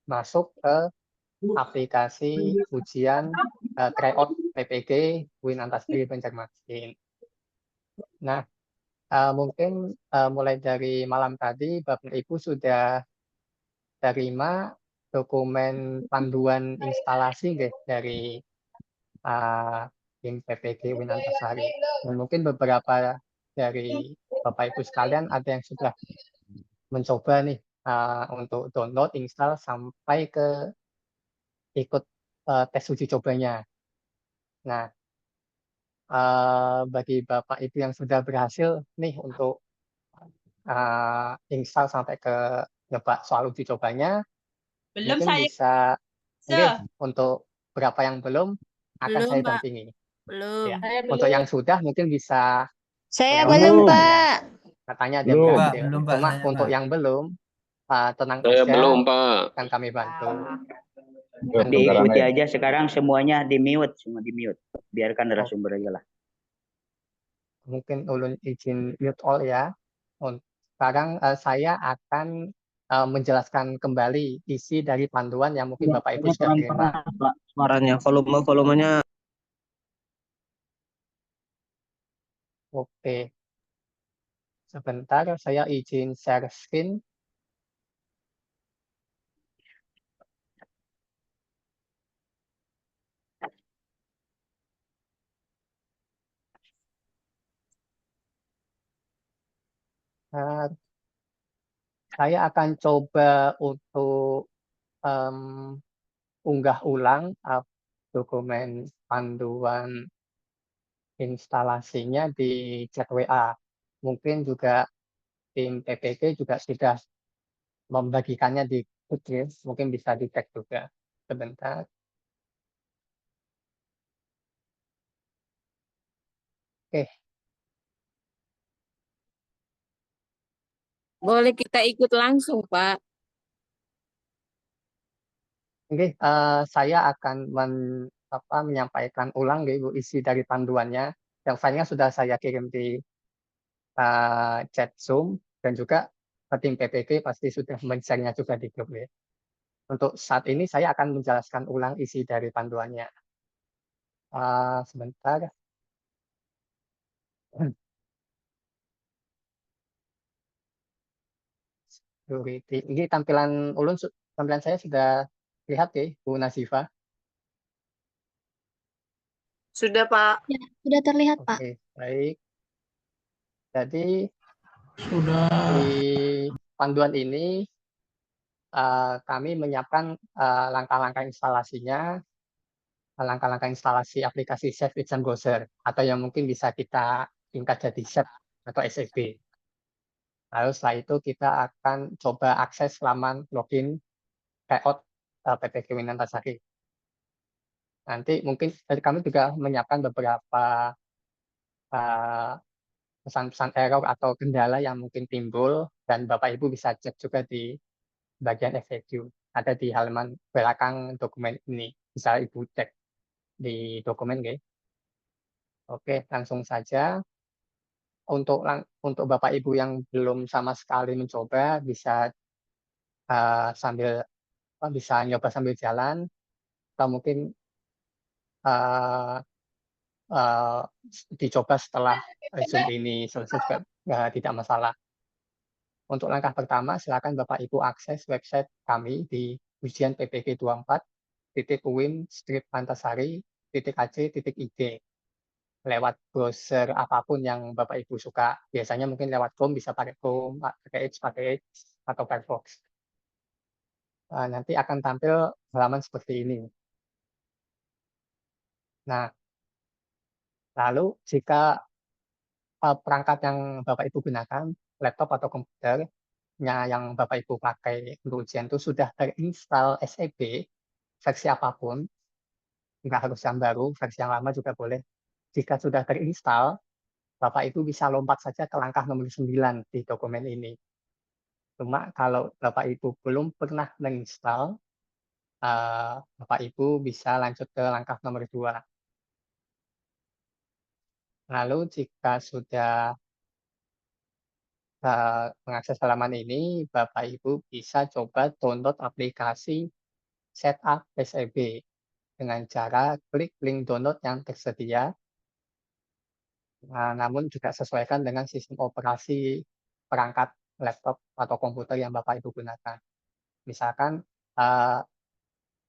masuk ke aplikasi ujian tryout PPG UIN Antasari Banjarmasin. Nah, mungkin mulai dari malam tadi Bapak Ibu sudah terima dokumen panduan instalasi nggih dari tim PPG UIN Antasari. Dan mungkin beberapa dari Bapak Ibu sekalian ada yang sudah mencoba nih untuk download, install sampai ke ikut tes uji cobanya. Nah, bagi Bapak Ibu yang sudah berhasil nih untuk install sampai ke nyoba soal uji cobanya, Belum mungkin saya bisa se. untuk berapa yang belum akan Belum, saya Pak. dampingi. Belum. Ya, untuk yang sudah mungkin bisa Saya melewati belum, dulu Belum. ya. Pak. Katanya ada yang Belum. Pak, berhasil. belum Pak Cuma saya untuk Pak. yang belum, tenang Saya aja, belum, Pak. akan kami bantu. Sebentar, Diikuti Ane. aja sekarang semuanya di mute, semua di mute. Biarkan narasumber aja lah. Mungkin ulun izin mute all ya. Sekarang saya akan menjelaskan kembali isi dari panduan yang mungkin Bapak Ibu sudah terima. Pak, suaranya, volumenya. Oke, sebentar saya izin share screen. Saya akan coba untuk unggah ulang dokumen panduan instalasinya di chat WA. Mungkin juga tim PPG juga sudah membagikannya di grup ya. Mungkin bisa dicek juga. Sebentar. Oke, Boleh kita ikut langsung, Pak. oke, saya akan menyampaikan ulang ya, Ibu, isi dari panduannya. Yang filenya sudah saya kirim di chat Zoom dan juga tim PPG pasti sudah men-share-nya juga di grup ya. Untuk saat ini saya akan menjelaskan ulang isi dari panduannya. Sebentar. Security. Ini tampilan saya sudah lihat ya, Bu Nazifa. Sudah, Pak. Ya, sudah terlihat, Pak. Oke, baik. Jadi Sudah. di panduan ini kami menyiapkan langkah-langkah instalasinya, langkah-langkah instalasi aplikasi Safe Exam Browser atau yang mungkin bisa kita singkat jadi SEP atau SEB. Lalu setelah itu kita akan coba akses laman login tryout PPG UIN Antasari. Nanti mungkin kami juga menyiapkan beberapa pesan-pesan error atau kendala yang mungkin timbul dan Bapak Ibu bisa cek juga di bagian FAQ. Ada di halaman belakang dokumen ini. Bisa Ibu cek di dokumen, guys. Oke, langsung saja. Untuk Bapak Ibu yang belum sama sekali mencoba, bisa bisa nyoba sambil jalan, atau mungkin uh, uh, dicoba setelah Zoom ini selesai juga tidak masalah. Untuk langkah pertama, silakan Bapak Ibu akses website kami di ujian PPG 24.uin-antasari.ac.id lewat browser apapun yang Bapak Ibu suka. Biasanya mungkin lewat Chrome, bisa pakai Chrome, pakai Edge, atau Firefox. Nanti akan tampil halaman seperti ini. Nah, lalu jika perangkat yang Bapak Ibu gunakan, laptop atau komputernya yang Bapak Ibu pakai untuk ujian itu sudah terinstall SEB, versi apapun, nggak harus yang baru, versi yang lama juga boleh. Jika sudah terinstall, Bapak Ibu bisa lompat saja ke langkah nomor 9 di dokumen ini. Cuma kalau Bapak Ibu belum pernah menginstal, Bapak Ibu bisa lanjut ke langkah nomor 2. Lalu jika sudah mengakses halaman ini, Bapak Ibu bisa coba download aplikasi Setup SEB dengan cara klik link download yang tersedia. Namun juga sesuaikan dengan sistem operasi perangkat laptop atau komputer yang Bapak Ibu gunakan. Misalkan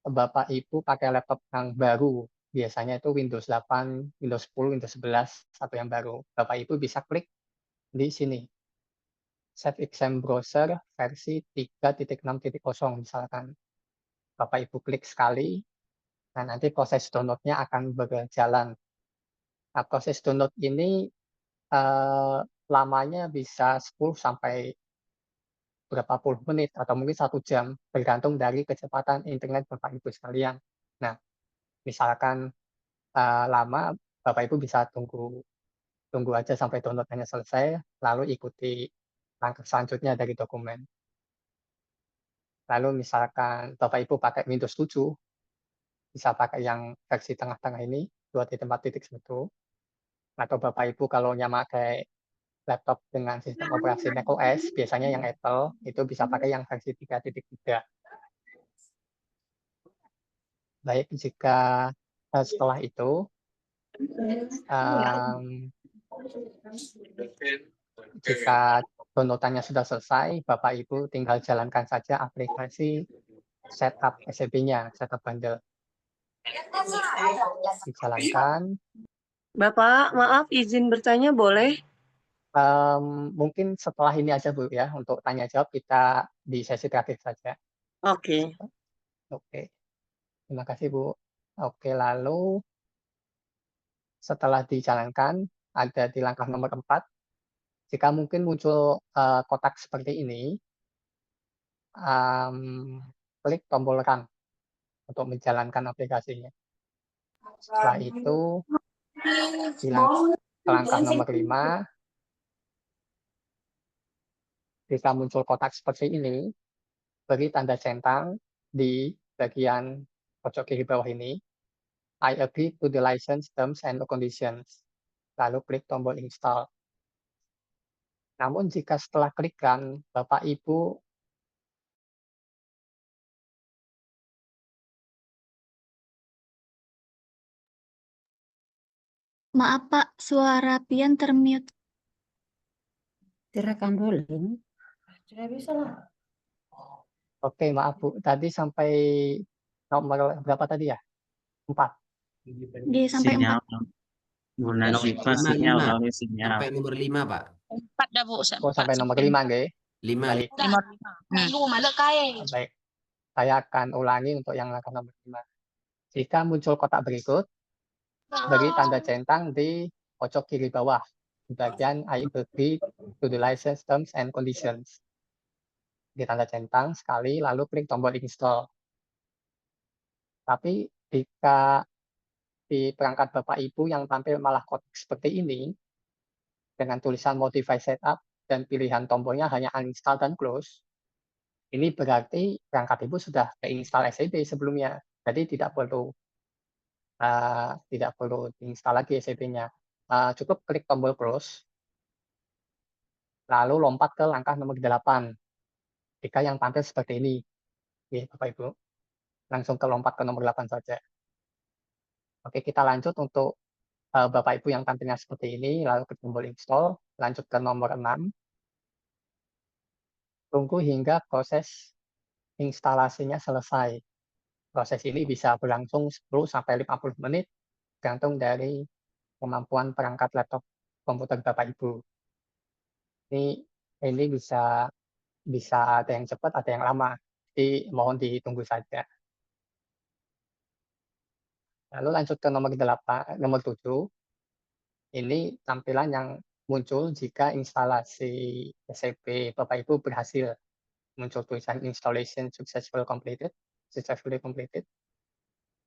Bapak Ibu pakai laptop yang baru, biasanya itu Windows 8, Windows 10, Windows 11 atau yang baru. Bapak Ibu bisa klik di sini. Set exam browser versi 3.6.0 misalkan. Bapak Ibu klik sekali, nah nanti proses download-nya akan berjalan. Nah, proses download ini lamanya bisa 10 sampai berapa puluh menit atau mungkin 1 jam, tergantung dari kecepatan internet Bapak Ibu sekalian. Nah, misalkan lama, Bapak Ibu bisa tunggu aja sampai download-nya selesai, lalu ikuti langkah selanjutnya dari dokumen. Lalu misalkan Bapak Ibu pakai Windows 7, bisa pakai yang versi tengah-tengah ini, 2.4.1, atau Bapak Ibu kalau pakai laptop dengan sistem operasi macOS, biasanya yang Apple, itu bisa pakai yang versi 3.3. Baik, jika setelah itu, jika download-nya sudah selesai, Bapak Ibu tinggal jalankan saja aplikasi Setup SEB-nya, Setup Bundle. Dijalankan. Bapak, maaf izin bertanya boleh? Mungkin setelah ini aja Bu ya, untuk tanya jawab kita di sesi terakhir saja. Oke. Oke, terima kasih Bu. Oke, lalu setelah dijalankan, ada di langkah nomor 4, jika mungkin muncul kotak seperti ini, klik tombol Run untuk menjalankan aplikasinya. Setelah itu, di langkah nomor 5, jika muncul kotak seperti ini, beri tanda centang di bagian pojok kiri bawah ini. I agree to the license terms and conditions. Lalu klik tombol install. Namun jika setelah klik Run, Bapak Ibu Maaf Pak, suara Pian termute. Direkam dulu ini. Sudah bisa lah. Oke, maaf Bu, tadi sampai nomor berapa tadi ya? 4. Di sampai Sinyal. 4. Guna sifat Lima, sinyal lima. lalu sinyal. Sampai nomor 5, Pak. 4 dah Bu. Oh, sampai nomor 5, nggih. 5. Baik. Baik. Saya akan ulangi untuk yang langkah nomor 5. Jika muncul kotak berikut, beri tanda centang di pojok kiri bawah, di bagian I agree to the license terms and conditions. Di tanda centang sekali, lalu klik tombol install. Tapi jika di perangkat Bapak Ibu yang tampil malah kotak seperti ini, dengan tulisan modify setup dan pilihan tombolnya hanya uninstall dan close, ini berarti perangkat Ibu sudah keinstall SEB sebelumnya. Jadi tidak perlu diinstal lagi SEB-nya. Cukup klik tombol close, lalu lompat ke langkah nomor 8. Jika yang tampil seperti ini, ya Bapak Ibu, langsung lompat ke nomor 8 saja. Oke, kita lanjut untuk Bapak Ibu yang tampilnya seperti ini, lalu klik tombol install, lanjut ke nomor 6. Tunggu hingga proses instalasinya selesai. Proses ini bisa berlangsung 10-50 menit, tergantung dari kemampuan perangkat laptop komputer Bapak Ibu. Ini bisa ada yang cepat, ada yang lama. Jadi mohon ditunggu saja. Lalu lanjut ke nomor 7. Ini tampilan yang muncul jika instalasi SEB Bapak Ibu berhasil. Muncul tulisan installation successfully completed.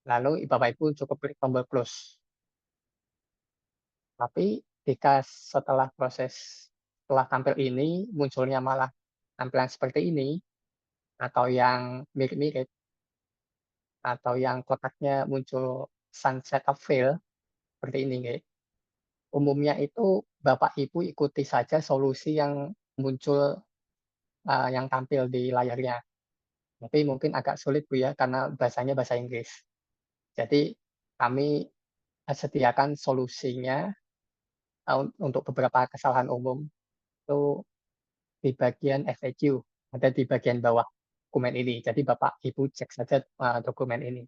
Lalu Bapak Ibu cukup klik tombol close. Tapi jika setelah tampil ini, munculnya malah tampilan seperti ini, atau yang mirip-mirip, atau yang kotaknya muncul sunset of fail, seperti ini. Umumnya itu Bapak Ibu ikuti saja solusi yang muncul yang tampil di layarnya. Tapi mungkin agak sulit Bu ya, karena bahasanya bahasa Inggris. Jadi kami sediakan solusinya untuk beberapa kesalahan umum itu di bagian FAQ, ada di bagian bawah dokumen ini. Jadi Bapak Ibu cek saja dokumen ini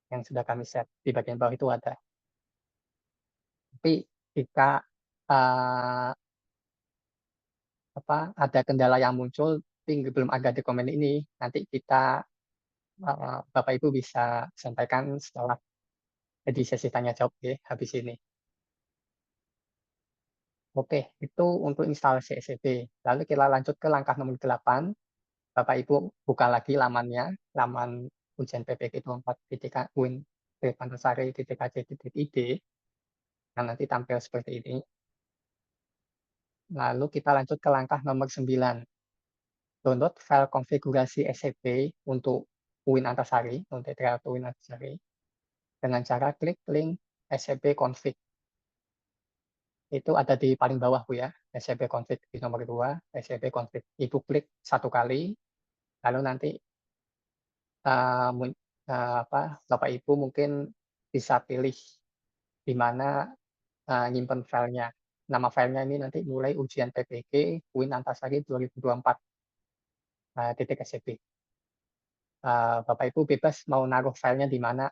yang sudah kami share, di bagian bawah itu ada. Tapi jika ada kendala yang muncul tapi belum ada dokumen ini, nanti kita Bapak Ibu bisa sampaikan setelah di sesi tanya jawab ya, habis ini. Oke, itu untuk instalasi SCP. Lalu kita lanjut ke langkah nomor 8. Bapak Ibu buka lagi lamannya, laman ujian PPK 24.win.antasari.ac.id, yang nanti tampil seperti ini. Lalu kita lanjut ke langkah nomor 9. Download file konfigurasi SCP untuk Win Antasari, untuk Win Antasari, dengan cara klik link SCP config. Itu ada di paling bawah Bu ya, SCP config di nomor 2, SCP config. Ibu klik 1 kali, lalu nanti Bapak Ibu mungkin bisa pilih di mana nyimpen filenya. Nama filenya ini nanti mulai ujian PPK Win Antasari 2024 .scp. Bapak Ibu bebas mau naruh filenya di mana.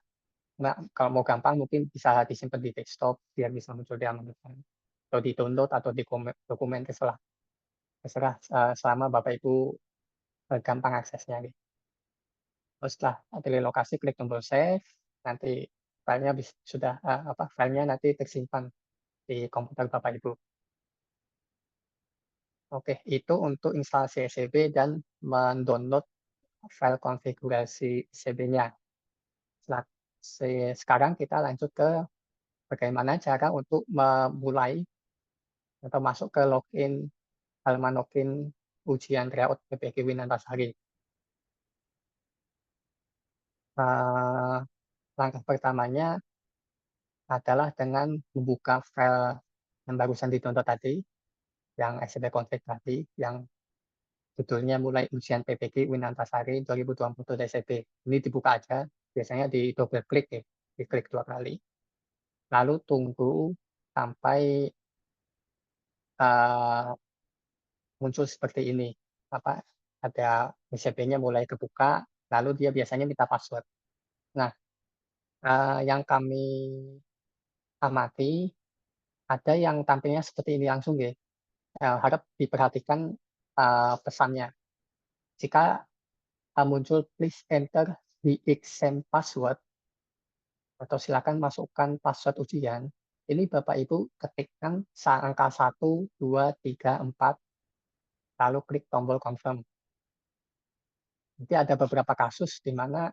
Nah, kalau mau gampang mungkin bisa disimpan di desktop biar bisa muncul di halaman depan, atau di download atau di dokumen terserah selama Bapak Ibu gampang aksesnya. Terus setelah pilih lokasi, klik tombol save, nanti filenya filenya nanti tersimpan di komputer Bapak Ibu. Oke, itu untuk instalasi SCP dan mendownload file konfigurasi SCP-nya. Sekarang kita lanjut ke bagaimana cara untuk memulai atau masuk ke halaman login ujian tryout PPK Win Antasari. Langkah pertamanya adalah dengan membuka file yang barusan di-download tadi, yang SCP config tadi, yang judulnya mulai ujian PPK Win Antasari 2020 DCP. Ini dibuka aja, biasanya di double klik ya, diklik 2 kali. Lalu tunggu sampai muncul seperti ini. Ada SCP-nya mulai kebuka, lalu dia biasanya minta password. Nah, yang kami amati, ada yang tampilnya seperti ini langsung ya. Harap diperhatikan pesannya. Jika muncul please enter the exam password, atau silakan masukkan password ujian, ini Bapak Ibu ketikkan angka 1, 2, 3, 4, lalu klik tombol confirm. Nanti ada beberapa kasus di mana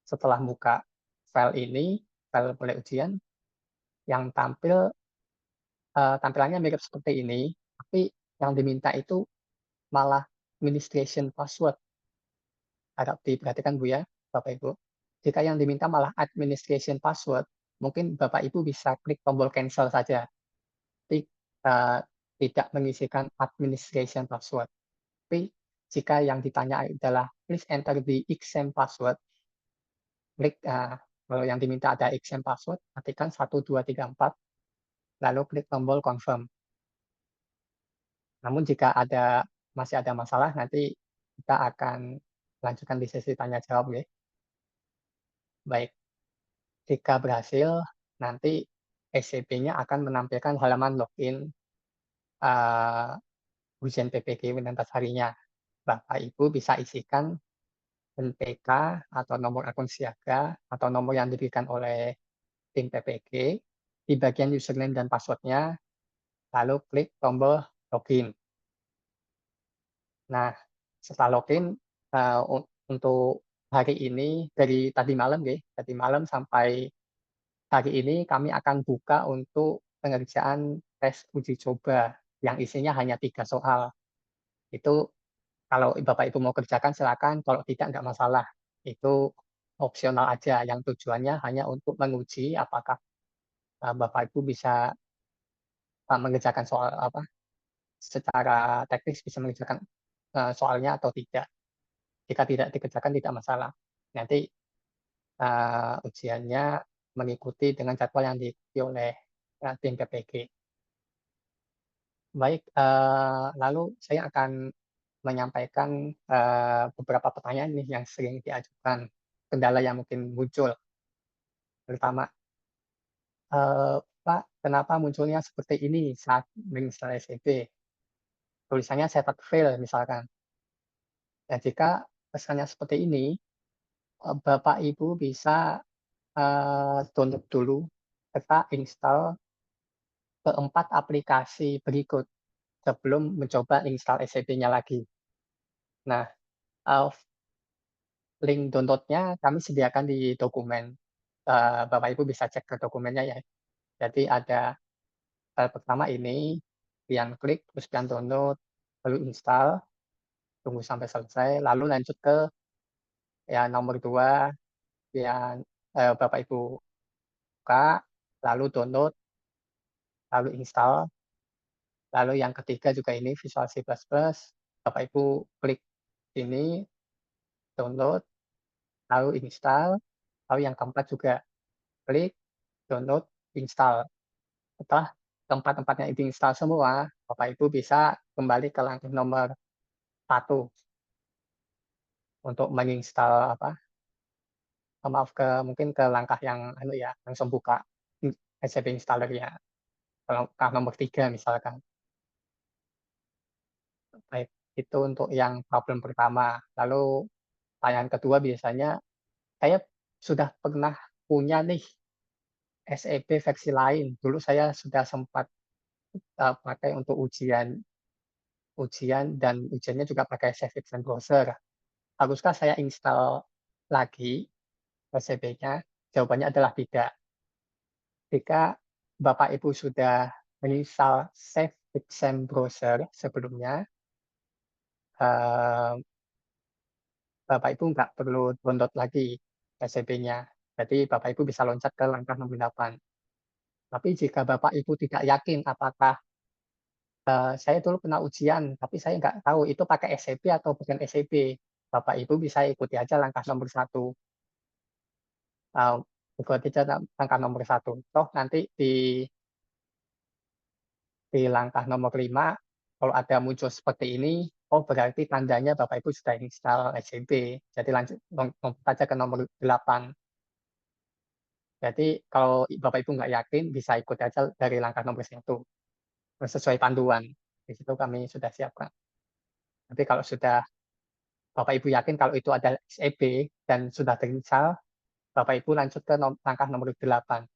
setelah buka file ini, file mulai ujian, yang tampilannya mirip seperti ini, tapi yang diminta itu malah administration password. Harap diperhatikan Bu ya, Bapak Ibu. Jika yang diminta malah administration password, mungkin Bapak Ibu bisa klik tombol cancel saja. Tapi tidak mengisikan administration password. Tapi jika yang ditanya adalah please enter the exam password, klik kalau yang diminta ada exam password, ketikkan 1, 2, 3, 4, lalu klik tombol confirm. Namun jika masih ada masalah, nanti kita akan lanjutkan di sesi tanya jawab ya. Baik, jika berhasil, nanti SCP-nya akan menampilkan halaman login ujian PPK Win Antasarinya. Bapak Ibu bisa isikan NPK atau nomor akun siaga atau nomor yang diberikan oleh tim PPK di bagian username dan password-nya, lalu klik tombol login. Nah, setelah login untuk hari ini dari tadi malam sampai hari ini kami akan buka untuk pengerjaan tes uji coba yang isinya hanya 3 soal. Itu kalau Bapak Ibu mau kerjakan silakan, kalau tidak nggak masalah. Itu opsional aja, yang tujuannya hanya untuk menguji apakah Bapak Ibu bisa mengerjakan secara teknis bisa mengerjakan soalnya atau tidak. Jika tidak dikerjakan tidak masalah. Nanti ujiannya mengikuti dengan jadwal yang diikuti oleh tim PPG. Baik, lalu saya akan menyampaikan beberapa pertanyaan nih yang sering diajukan, kendala yang mungkin muncul. Pertama, Pak, kenapa munculnya seperti ini saat menginstal SEB? Tulisannya setup fail misalkan. Dan jika pesannya seperti ini, Bapak Ibu bisa download dulu serta install keempat aplikasi berikut sebelum mencoba install SEB-nya lagi. Nah, link download-nya kami sediakan di dokumen. Bapak Ibu bisa cek ke dokumennya ya. Jadi ada pertama ini, pian klik, terus pian download, lalu install, tunggu sampai selesai, lalu lanjut ke ya nomor 2, pian Bapak Ibu buka, lalu download, lalu install, lalu yang ketiga juga ini Visual C++, Bapak Ibu klik ini, download, lalu install, lalu yang keempat juga klik, download, install. Setelah keempat-empatnya diinstal semua, Bapak Ibu bisa kembali ke langkah nomor 1 untuk menginstal mungkin ke langkah yang langsung buka SCP installernya. Langkah nomor 3 misalkan. Baik, itu untuk yang problem pertama. Lalu pertanyaan kedua biasanya, saya sudah pernah punya nih SEB versi lain. Dulu saya sudah sempat pakai untuk ujian dan ujiannya juga pakai Savage and Browser. Haruskah saya install lagi SEB-nya? Jawabannya adalah tidak. Jika Bapak Ibu sudah menginstal Save Exam Browser sebelumnya, Bapak Ibu nggak perlu download lagi SEB-nya. Jadi Bapak Ibu bisa loncat ke langkah nomor 8. Tapi jika Bapak Ibu tidak yakin apakah saya dulu pernah ujian, tapi saya nggak tahu itu pakai SEB atau bukan SEB, Bapak Ibu bisa ikuti aja langkah nomor 1. Ikuti aja langkah nomor 1. Toh nanti di langkah nomor 5, kalau ada muncul seperti ini, oh berarti tandanya Bapak Ibu sudah install SEB. Jadi lanjut saja ke nomor 8. Jadi kalau Bapak Ibu nggak yakin, bisa ikut aja dari langkah nomor 1. Sesuai panduan. Di situ kami sudah siapkan. Tapi kalau sudah Bapak Ibu yakin kalau itu ada SEB dan sudah terinstall, Bapak Ibu lanjut ke langkah nomor 8.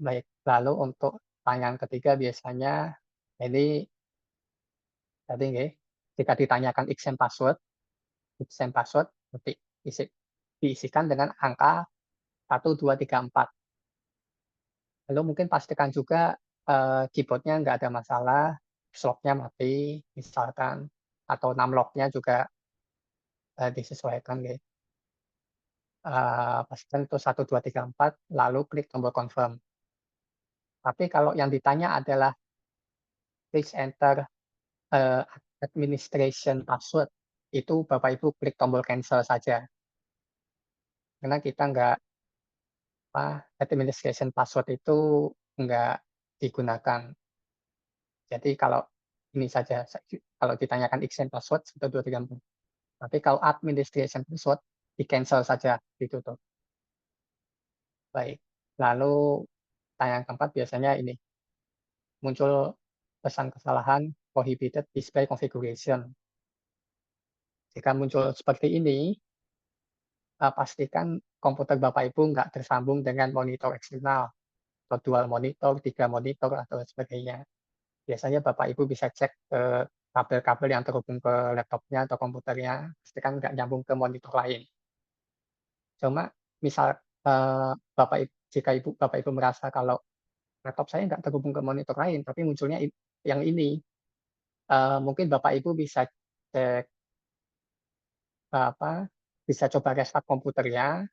Baik, lalu untuk pertanyaan ketiga biasanya ini tadi jika ditanyakan exam password diisikan dengan angka 1, 2, 3, 4. Lalu mungkin pastikan juga keyboard-nya nggak ada masalah, slot-nya mati misalkan, atau numlock-nya juga disesuaikan pastikan itu 1, 2, 3, 4, lalu klik tombol confirm. Tapi kalau yang ditanya adalah please enter administration password, itu Bapak Ibu klik tombol cancel saja. Karena kita nggak administration password itu nggak digunakan. Jadi kalau ini saja, kalau ditanyakan exam password 1, 2, 3, 4. Tapi kalau administration password di-cancel saja, ditutup. Baik, lalu pertanyaan keempat biasanya ini, muncul pesan kesalahan prohibited display configuration. Jika muncul seperti ini, pastikan komputer Bapak Ibu nggak tersambung dengan monitor eksternal, atau dual monitor, 3 monitor, atau sebagainya. Biasanya Bapak Ibu bisa cek ke kabel-kabel yang terhubung ke laptopnya atau komputernya, pastikan nggak nyambung ke monitor lain. Cuma misal jika Bapak Ibu merasa kalau laptop saya nggak terhubung ke monitor lain, tapi munculnya yang ini, mungkin Bapak Ibu bisa cek bisa coba restart komputernya,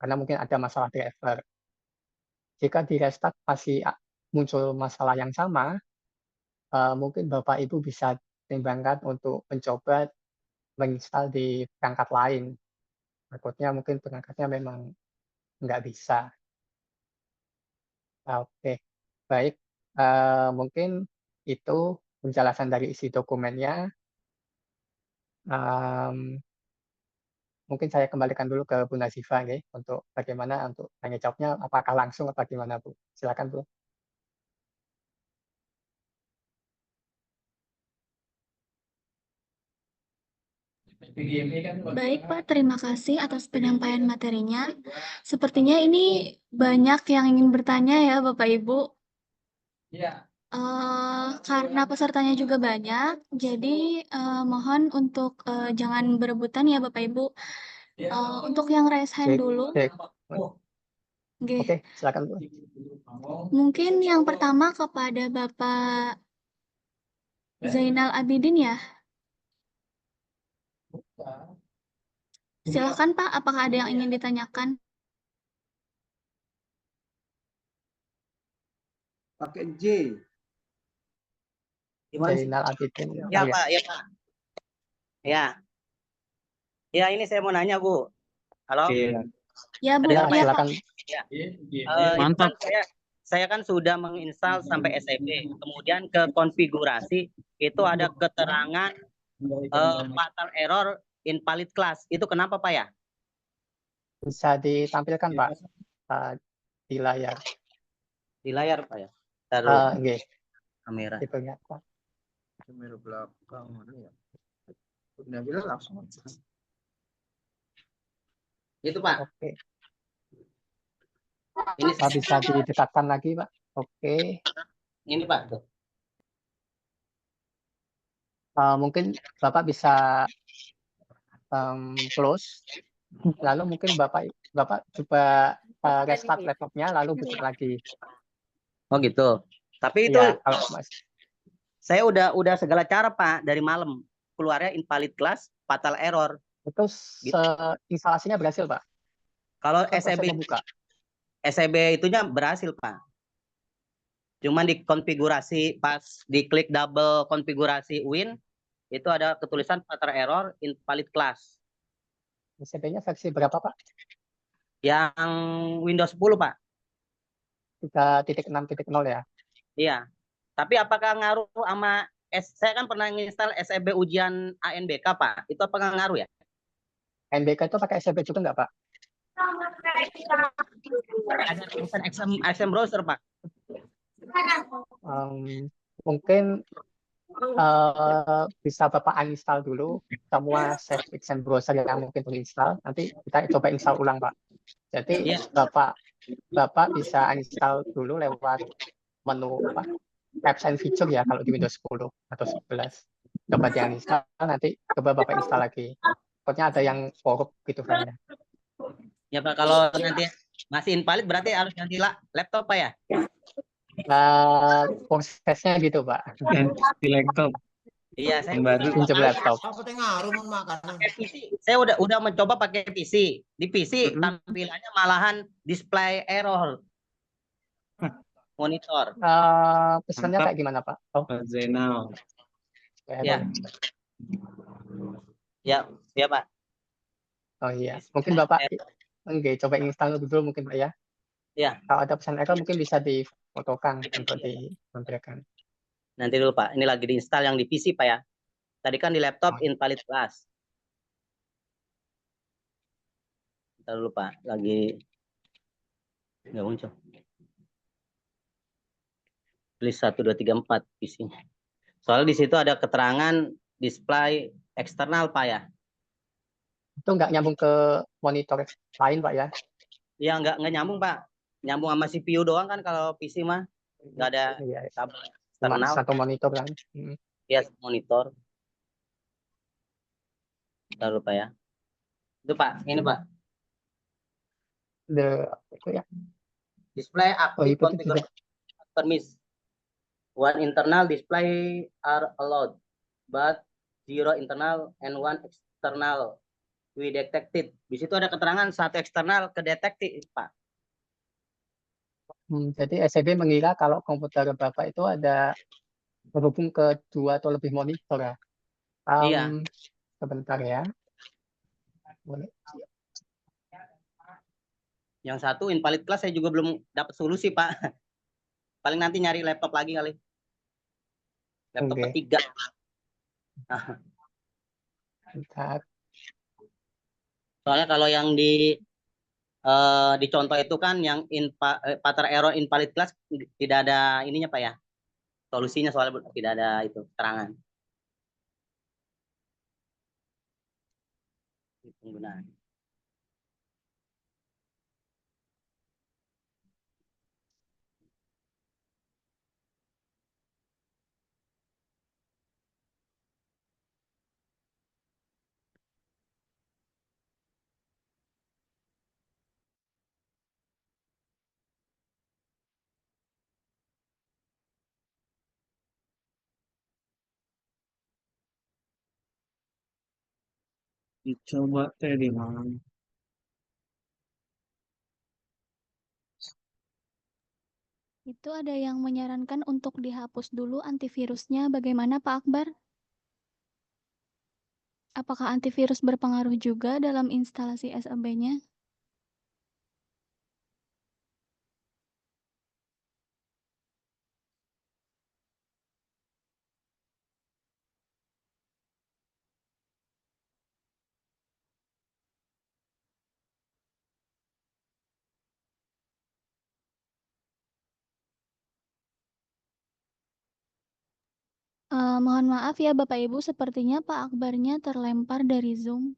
karena mungkin ada masalah driver. Jika di restart masih muncul masalah yang sama, mungkin Bapak Ibu bisa pertimbangkan untuk mencoba menginstal di perangkat lain. Takutnya mungkin perangkatnya memang nggak bisa. Oke, baik. Mungkin itu penjelasan dari isi dokumennya. Mmm, Mungkin saya kembalikan dulu ke Bu Nazifa nggih, untuk bagaimana untuk tanya jawabnya, apakah langsung atau gimana, Bu? Silakan, Bu. Baik, Pak. Terima kasih atas penyampaian materinya. Sepertinya ini banyak yang ingin bertanya ya, Bapak Ibu. Karena pesertanya juga banyak, jadi mohon untuk jangan berebutan ya, Bapak Ibu. Untuk yang raise hand Baik dulu, baik. nggih. Oke, silakan, Bu. Mungkin yang pertama kepada Bapak Zainal Abidin ya. Silakan Pak, apakah ada yang ingin ditanyakan? Pakai J. Gimana sih? Zainal Abidin. Ya, Oh, ya. Pak, ya, Pak. Ya. Ya, ini saya mau nanya, Bu. Halo? Iya. Ya, Bu. Ya, Dengar, Pak, ya? silakan. Ya. Itu Mantap. kan saya kan sudah menginstal sampai SEB. Kemudian ke konfigurasi itu ada keterangan fatal error invalid class. Itu kenapa, Pak ya? Bisa ditampilkan, Pak, di layar. Di layar, Pak ya. Taruh Nggih, kamera. itunya, Pak. Kamera belakang mana ya? Udah bilang langsung. Itu, Pak. Oke. Ini Bisa didekatkan lagi, Pak. Oke. ini, Pak. Tuh. Mungkin Bapak bisa close, lalu mungkin Bapak coba restart laptopnya, lalu buka lagi. Oh, gitu. Tapi itu Iya, kalau Mas. saya udah segala cara, Pak, dari malam. Keluarnya invalid class, fatal error. Itu instalasinya berhasil, Pak? Kalau Atau proses membuka? SEB itunya berhasil, Pak. Cuman di konfigurasi pas diklik double konfigurasi Win itu ada ketulisan fatal error invalid class. SCP-nya versi berapa, Pak? Yang Windows 10, Pak. 3.6.0 ya? Iya. Tapi apakah ngaruh sama saya kan pernah nginstal SEB ujian ANBK, Pak. Itu apakah ngaruh ya? NBK itu pakai SCP juga nggak, Pak? Ada tulisan XM browser, Pak. Mungkin bisa Bapak uninstall dulu semua save XM browser yang mungkin terinstall. Nanti kita coba install ulang, Pak. Jadi Bapak bisa uninstall dulu lewat menu apps and feature ya, kalau di Windows 10 atau 11. Coba di uninstall, nanti coba Bapak install lagi. Pokoknya ada yang korup gitu filenya. Ya, Pak, kalau nanti masih invalid berarti harus ganti laptop, Pak ya? Prosesnya gitu, Pak. Di laptop. Iya, saya baru. Pinjam laptop. pakai PC. Saya udah mencoba pakai PC. Di PC tampilannya malahan display error. Monitor. Pesannya kayak gimana, Pak? Oh, Zainal. Ya. Ya, Pak. Oh iya, mungkin Bapak coba install dulu mungkin, Pak ya. Ya. Kalau ada pesan error mungkin bisa difotokan untuk ditampilkan. Nanti dulu, Pak. Ini lagi diinstal yang di PC, Pak ya. Tadi kan di laptop invalid class. Ntar dulu, Pak. Lagi nggak muncul. List 1, 2, 3, 4 PC-nya. Soalnya di situ ada keterangan display eksternal, Pak ya. Itu nggak nyambung ke monitor lain, Pak ya? Iya, nggak nyambung, Pak. Nyambung sama CPU doang kan kalau PC mah. Nggak ada kabel eksternal. Satu monitor kan. Iya, monitor. Ntar dulu, Pak ya. Itu, Pak. Ini, Pak. Itu ya. Display active configuration permis. One internal display are allowed, but 0 internal and 1 external we detected. Di situ ada keterangan 1 eksternal kedetektif, Pak. Jadi SCP mengira kalau komputer Bapak itu ada berhubung ke 2 atau lebih monitor ya. Iya. Sebentar ya. Boleh. Yang satu invalid class saya juga belum dapat solusi, Pak. Paling nanti nyari laptop lagi kali. Laptop Oke. ketiga. Bentar. Soalnya kalau yang di contoh itu kan yang pattern error invalid class tidak ada ininya Pak ya. Solusinya soalnya tidak ada itu keterangan. Penggunaan. Dicoba teh di mana? Itu ada yang menyarankan untuk dihapus dulu antivirusnya. Bagaimana Pak Akbar? Apakah antivirus berpengaruh juga dalam instalasi SAB-nya? Mohon maaf ya Bapak Ibu, sepertinya Pak Akbarnya terlempar dari Zoom.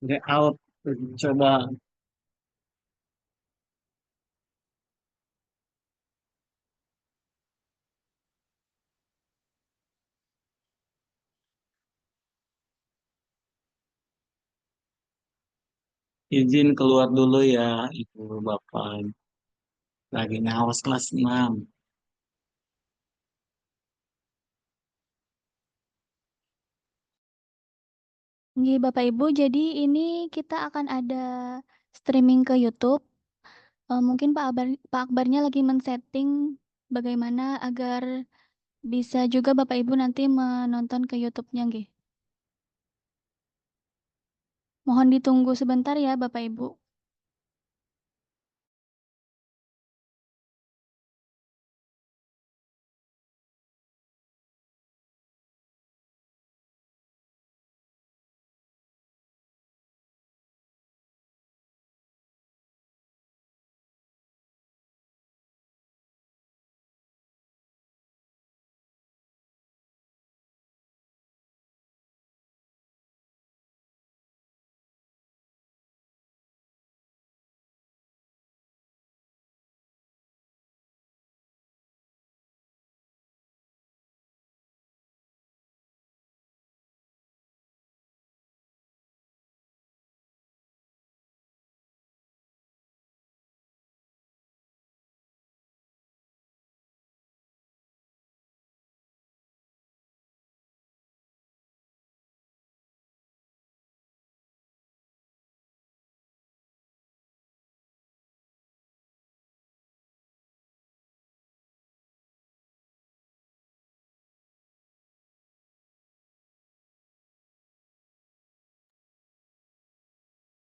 Get out. Coba izin keluar dulu ya, Ibu Bapak. Lagi ngawas kelas 6. Nggih, Bapak Ibu, jadi ini kita akan ada streaming ke YouTube. Mungkin Pak Akbarnya lagi men-setting bagaimana agar bisa juga Bapak Ibu nanti menonton ke YouTube-nya nggih. Mohon ditunggu sebentar ya Bapak Ibu.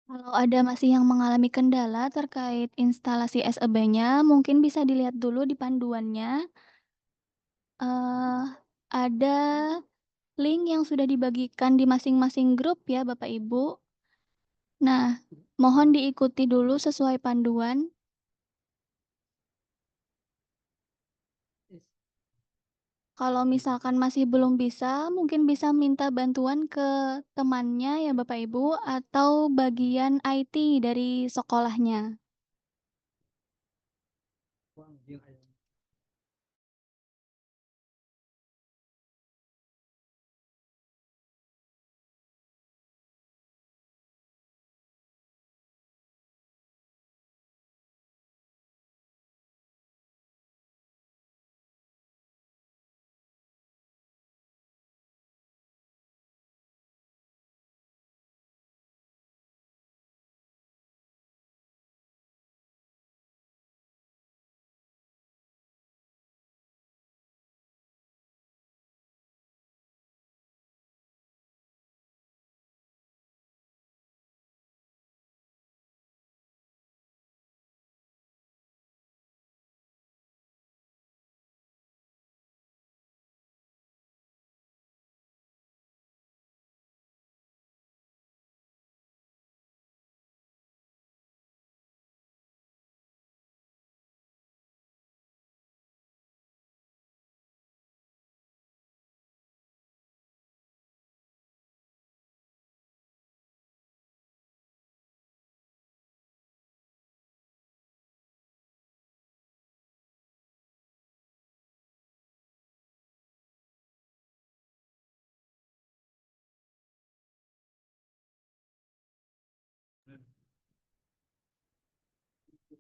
Kalau ada masih yang mengalami kendala terkait instalasi SAB-nya, mungkin bisa dilihat dulu di panduannya. Ada link yang sudah dibagikan di masing-masing grup ya Bapak Ibu. Nah, mohon diikuti dulu sesuai panduan. Kalau misalkan masih belum bisa, mungkin bisa minta bantuan ke temannya ya Bapak Ibu, atau bagian IT dari sekolahnya.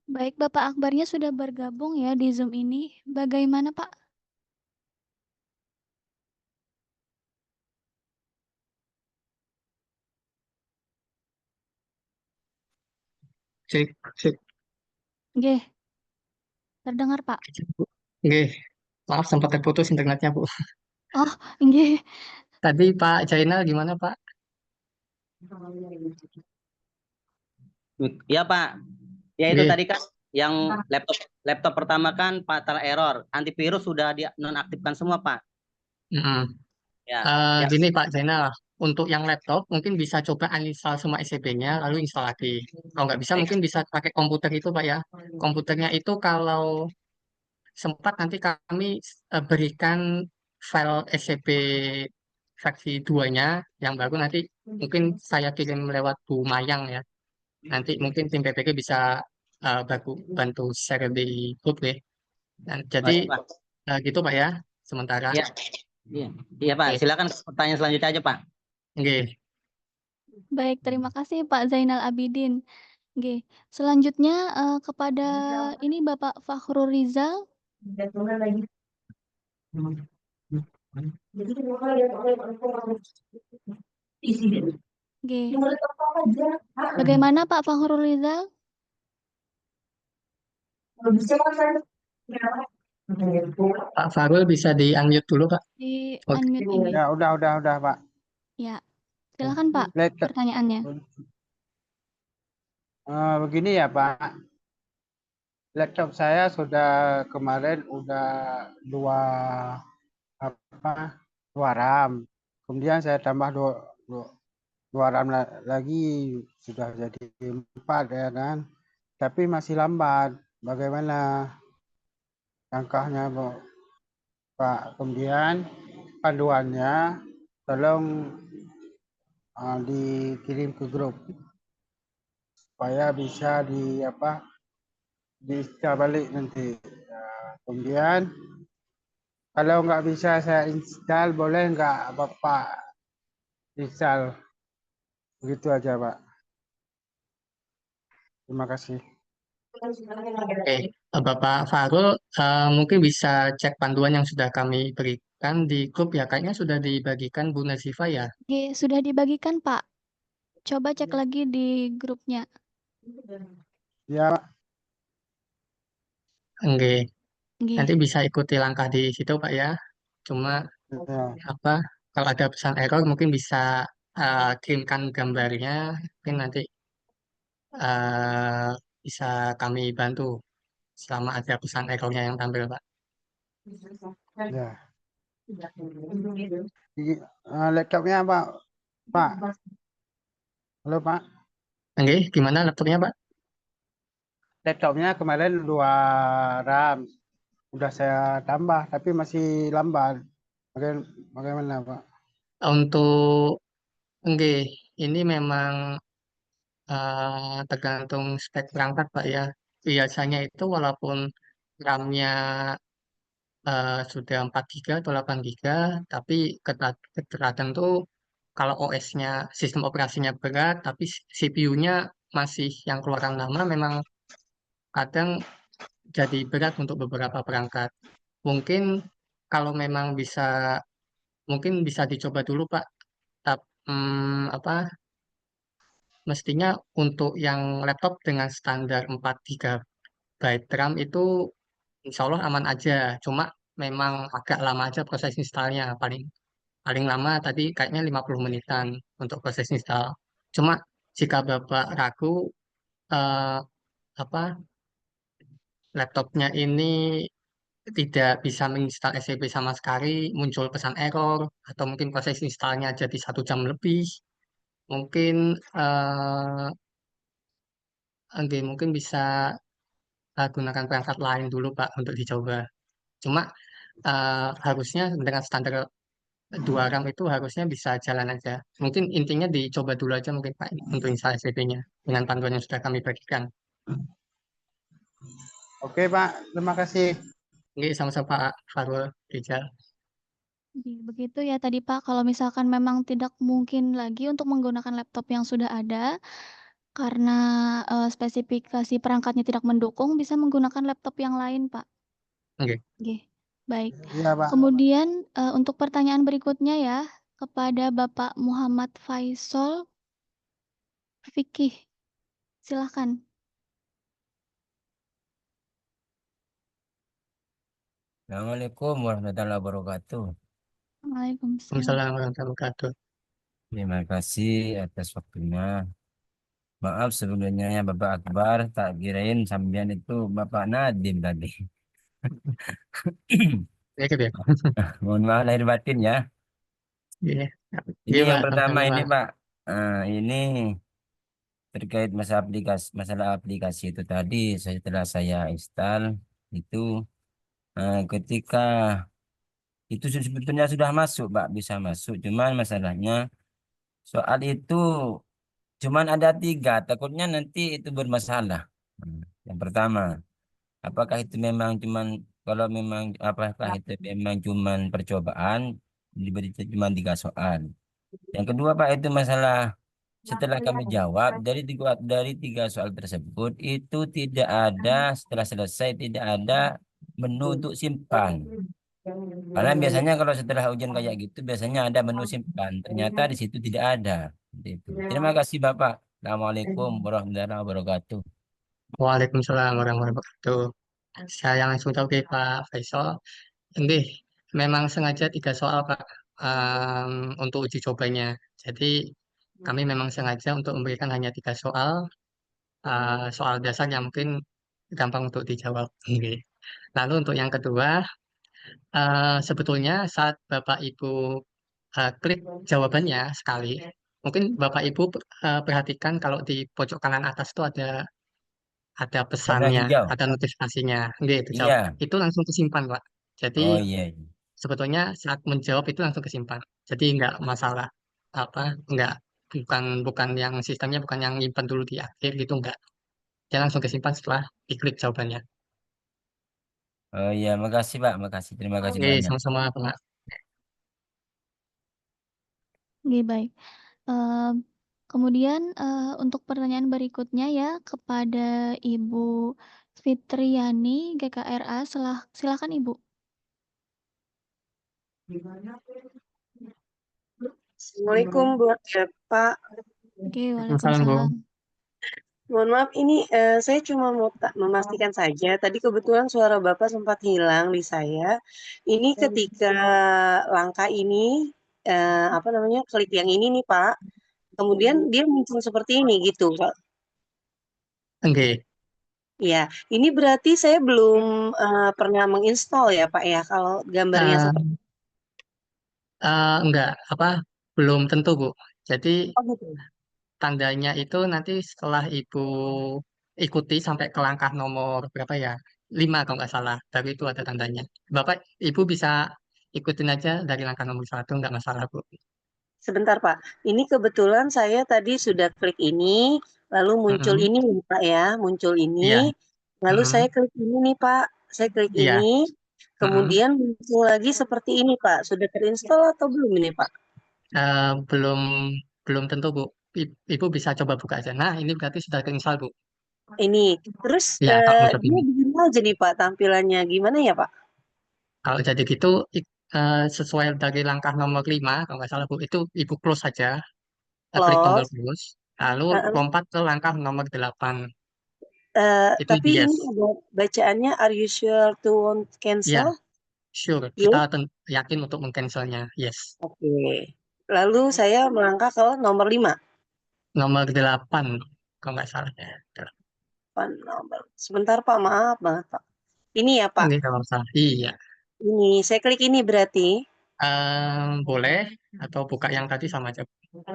Baik, Bapak Akbarnya sudah bergabung ya di Zoom ini. Bagaimana, Pak? Cek, cek. Nggih, terdengar, Pak. Nggih, maaf sempat terputus internetnya, Bu. Oh, nggih. Tadi Pak Jainal gimana, Pak? Ya Pak, ya itu Nggih. tadi kan yang laptop laptop pertama kan fatal error, antivirus sudah dinonaktifkan semua Pak. Mm-mm. Ya, yang Gini Pak Zainal, untuk yang laptop mungkin bisa coba uninstall semua SCP-nya lalu install lagi. Kalau nggak bisa mungkin bisa pakai komputer itu Pak ya. Komputernya itu kalau sempat nanti kami berikan file SCP versi 2-nya yang baru nanti mungkin saya kirim lewat Bu Mayang ya. Nanti mungkin tim PPG bisa bantu share di grup deh. Dan oh, jadi iya, Pak. gitu Pak ya, sementara. Iya, iya, iya Pak. Oke, Silakan pertanyaan selanjutnya aja Pak. oke. Baik, terima kasih Pak Zainal Abidin. Nggih. Selanjutnya kepada ini Bapak Fakhrul Rizal. Nggih. Bagaimana Pak Fakhrul Rizal? Pak Farul bisa di-unmute dulu, Pak. Di Oke. unmute ini. Ya, udah, Pak. Ya. Silakan Pak Laptop. pertanyaannya. Begini ya, Pak. Laptop saya sudah kemarin udah dua dua RAM. Kemudian saya tambah dua RAM lagi sudah jadi 4 ya kan. Tapi masih lambat. Bagaimana langkahnya, Pak? Kemudian panduannya tolong dikirim ke grup supaya bisa diinstal balik nanti. Kemudian kalau nggak bisa saya install, boleh nggak Bapak install? Begitu aja, Pak. Terima kasih. Oke, Bapak Farul mungkin bisa cek panduan yang sudah kami berikan di grup ya. Kayaknya sudah dibagikan Bu Nazifa ya. Nggih, sudah dibagikan Pak. Coba cek lagi di grupnya. Ya, Pak. Oke, Nggih. nanti bisa ikuti langkah di situ Pak ya. Cuma Ya. kalau ada pesan error mungkin bisa kirimkan gambarnya. Mungkin nanti eh, bisa kami bantu selama ada pesan errornya yang tampil Pak. Ya. Laptopnya Pak. Halo, Pak. Oke, gimana laptopnya Pak? Laptopnya kemarin 2 RAM. Udah saya tambah, tapi masih lambat. Bagaimana Pak? Untuk enggak, ini memang tergantung spek perangkat Pak ya. Biasanya itu walaupun RAM-nya sudah 4 GB atau 8 GB, tapi terkadang tuh kalau OS-nya, sistem operasinya berat, tapi CPU-nya masih yang keluaran lama, memang kadang jadi berat untuk beberapa perangkat. Mungkin kalau memang mungkin bisa dicoba dulu Pak. Apa, mestinya untuk yang laptop dengan standar 4 GB RAM itu insya Allah aman aja. Cuma memang agak lama aja proses installnya. Paling paling lama tadi kayaknya 50 menitan untuk proses install. Cuma jika Bapak ragu eh, apa laptopnya ini tidak bisa menginstal SCP sama sekali, muncul pesan error, atau mungkin proses installnya jadi 1 jam lebih, mungkin mungkin bisa gunakan perangkat lain dulu Pak untuk dicoba. Cuma harusnya dengan standar 2 RAM itu harusnya bisa jalan aja. Mungkin intinya dicoba dulu aja mungkin Pak untuk install SCP-nya dengan panduan yang sudah kami bagikan. Oke Pak, terima kasih. Ini sama-sama Pak Farul Rizal. Begitu ya tadi Pak, kalau misalkan memang tidak mungkin lagi untuk menggunakan laptop yang sudah ada, karena spesifikasi perangkatnya tidak mendukung, bisa menggunakan laptop yang lain Pak. Oke. Oke, baik. Iya Pak. Kemudian untuk pertanyaan berikutnya ya, kepada Bapak Muhammad Faisal Fikih. Silahkan. Assalamualaikum warahmatullahi wabarakatuh. Waalaikumsalam. Waalaikumsalam warahmatullahi wabarakatuh. Terima kasih atas waktunya. Maaf sebelumnya ya Bapak Akbar, tak kirain sampean itu Bapak Nadim tadi. Ya, gitu ya. Mohon maaf lahir batin ya. Iya. Ini Iya yang Pak, pertama sama-sama ini Pak. Pak. Ini terkait masalah aplikasi itu tadi setelah saya install itu ketika itu sebetulnya sudah masuk Pak, bisa masuk. Cuman masalahnya soal itu cuman ada 3, takutnya nanti itu bermasalah. Yang pertama, apakah itu memang cuman kalau memang apakah itu memang cuman percobaan diberi cuma 3 soal. Yang kedua Pak itu masalah setelah kami jawab dari tiga soal tersebut itu tidak ada setelah selesai tidak ada menu untuk simpan. Karena biasanya kalau setelah ujian kayak gitu biasanya ada menu simpan. Ternyata di situ tidak ada. Seperti itu. Terima kasih Bapak. Assalamualaikum warahmatullahi wabarakatuh. Waalaikumsalam warahmatullahi wabarakatuh. Saya langsung tahu ke Pak Faisal. Ini memang sengaja 3 soal Pak untuk uji cobanya. Jadi kami memang sengaja untuk memberikan hanya 3 soal, soal dasar yang mungkin gampang untuk dijawab. Oke. Lalu untuk yang kedua, sebetulnya saat Bapak Ibu klik jawabannya sekali, mungkin Bapak Ibu perhatikan kalau di pojok kanan atas itu ada Warna pesannya, hijau. ada notifikasinya, gitu jawab. Iya. Itu langsung kesimpan, Pak. Jadi Oh iya, iya. sebetulnya saat menjawab itu langsung kesimpan. Jadi nggak masalah apa, nggak bukan bukan yang sistemnya bukan yang nyimpan dulu di akhir gitu nggak. Dia langsung kesimpan setelah diklik jawabannya. Oh iya, makasih Pak. Makasih. Terima kasih Oke, banyak. sama-sama, Pak. Oke, baik. Eee, kemudian, untuk pertanyaan berikutnya ya kepada Ibu Fitriani GKRA, silakan Ibu. Assalamualaikum buat Pak. Oke, Salam, Bu. waalaikumsalam. Mohon maaf ini saya cuma mau memastikan saja. Tadi kebetulan suara Bapak sempat hilang di saya. Ini ketika langkah ini apa namanya klik yang ini nih Pak. Kemudian dia muncul seperti ini gitu Pak. Oke. Ya, ini berarti saya belum pernah menginstal ya Pak ya kalau gambarnya seperti Enggak, apa, belum tentu, Bu. Jadi oh gitu. tandanya itu nanti setelah Ibu ikuti sampai ke langkah nomor berapa ya? 5 kalau nggak salah. Baru itu ada tandanya. Bapak, Ibu bisa ikutin aja dari langkah nomor 1, nggak masalah, Bu. Sebentar, Pak. Ini kebetulan saya tadi sudah klik ini, lalu muncul Mm-mm. ini nih, Pak ya, muncul Iya. ini. Lalu Mm-mm. saya klik ini nih, Pak. Saya klik Iya. ini, Mm-mm. kemudian muncul lagi seperti ini, Pak. Sudah terinstall atau belum ini, Pak? Belum belum tentu, Bu. Ibu bisa coba buka aja. Nah, ini berarti sudah keinstall, Bu. Ini. Terus Ya, kalau muncul dia ini. begini aja nih, Pak, tampilannya. Gimana ya, Pak? Kalau jadi gitu, sesuai dari langkah nomor 5, kalau nggak salah, Bu, itu Ibu close saja, klik tombol Close. close, lalu Heeh. lompat ke langkah nomor 8. Itu Tapi ini yes. ada bacaannya, are you sure to won't Ya, cancel? sure. Kita Yes. yakin untuk mengcancelnya. Yes. Oke. Lalu saya melangkah ke nomor 5. Nomor 8, kalau nggak salah ya. Sebentar, Pak, maaf banget, Pak. Ini ya, Pak. Ini kalau salah. Iya. Ini, saya klik ini berarti. Boleh, atau buka yang tadi sama aja.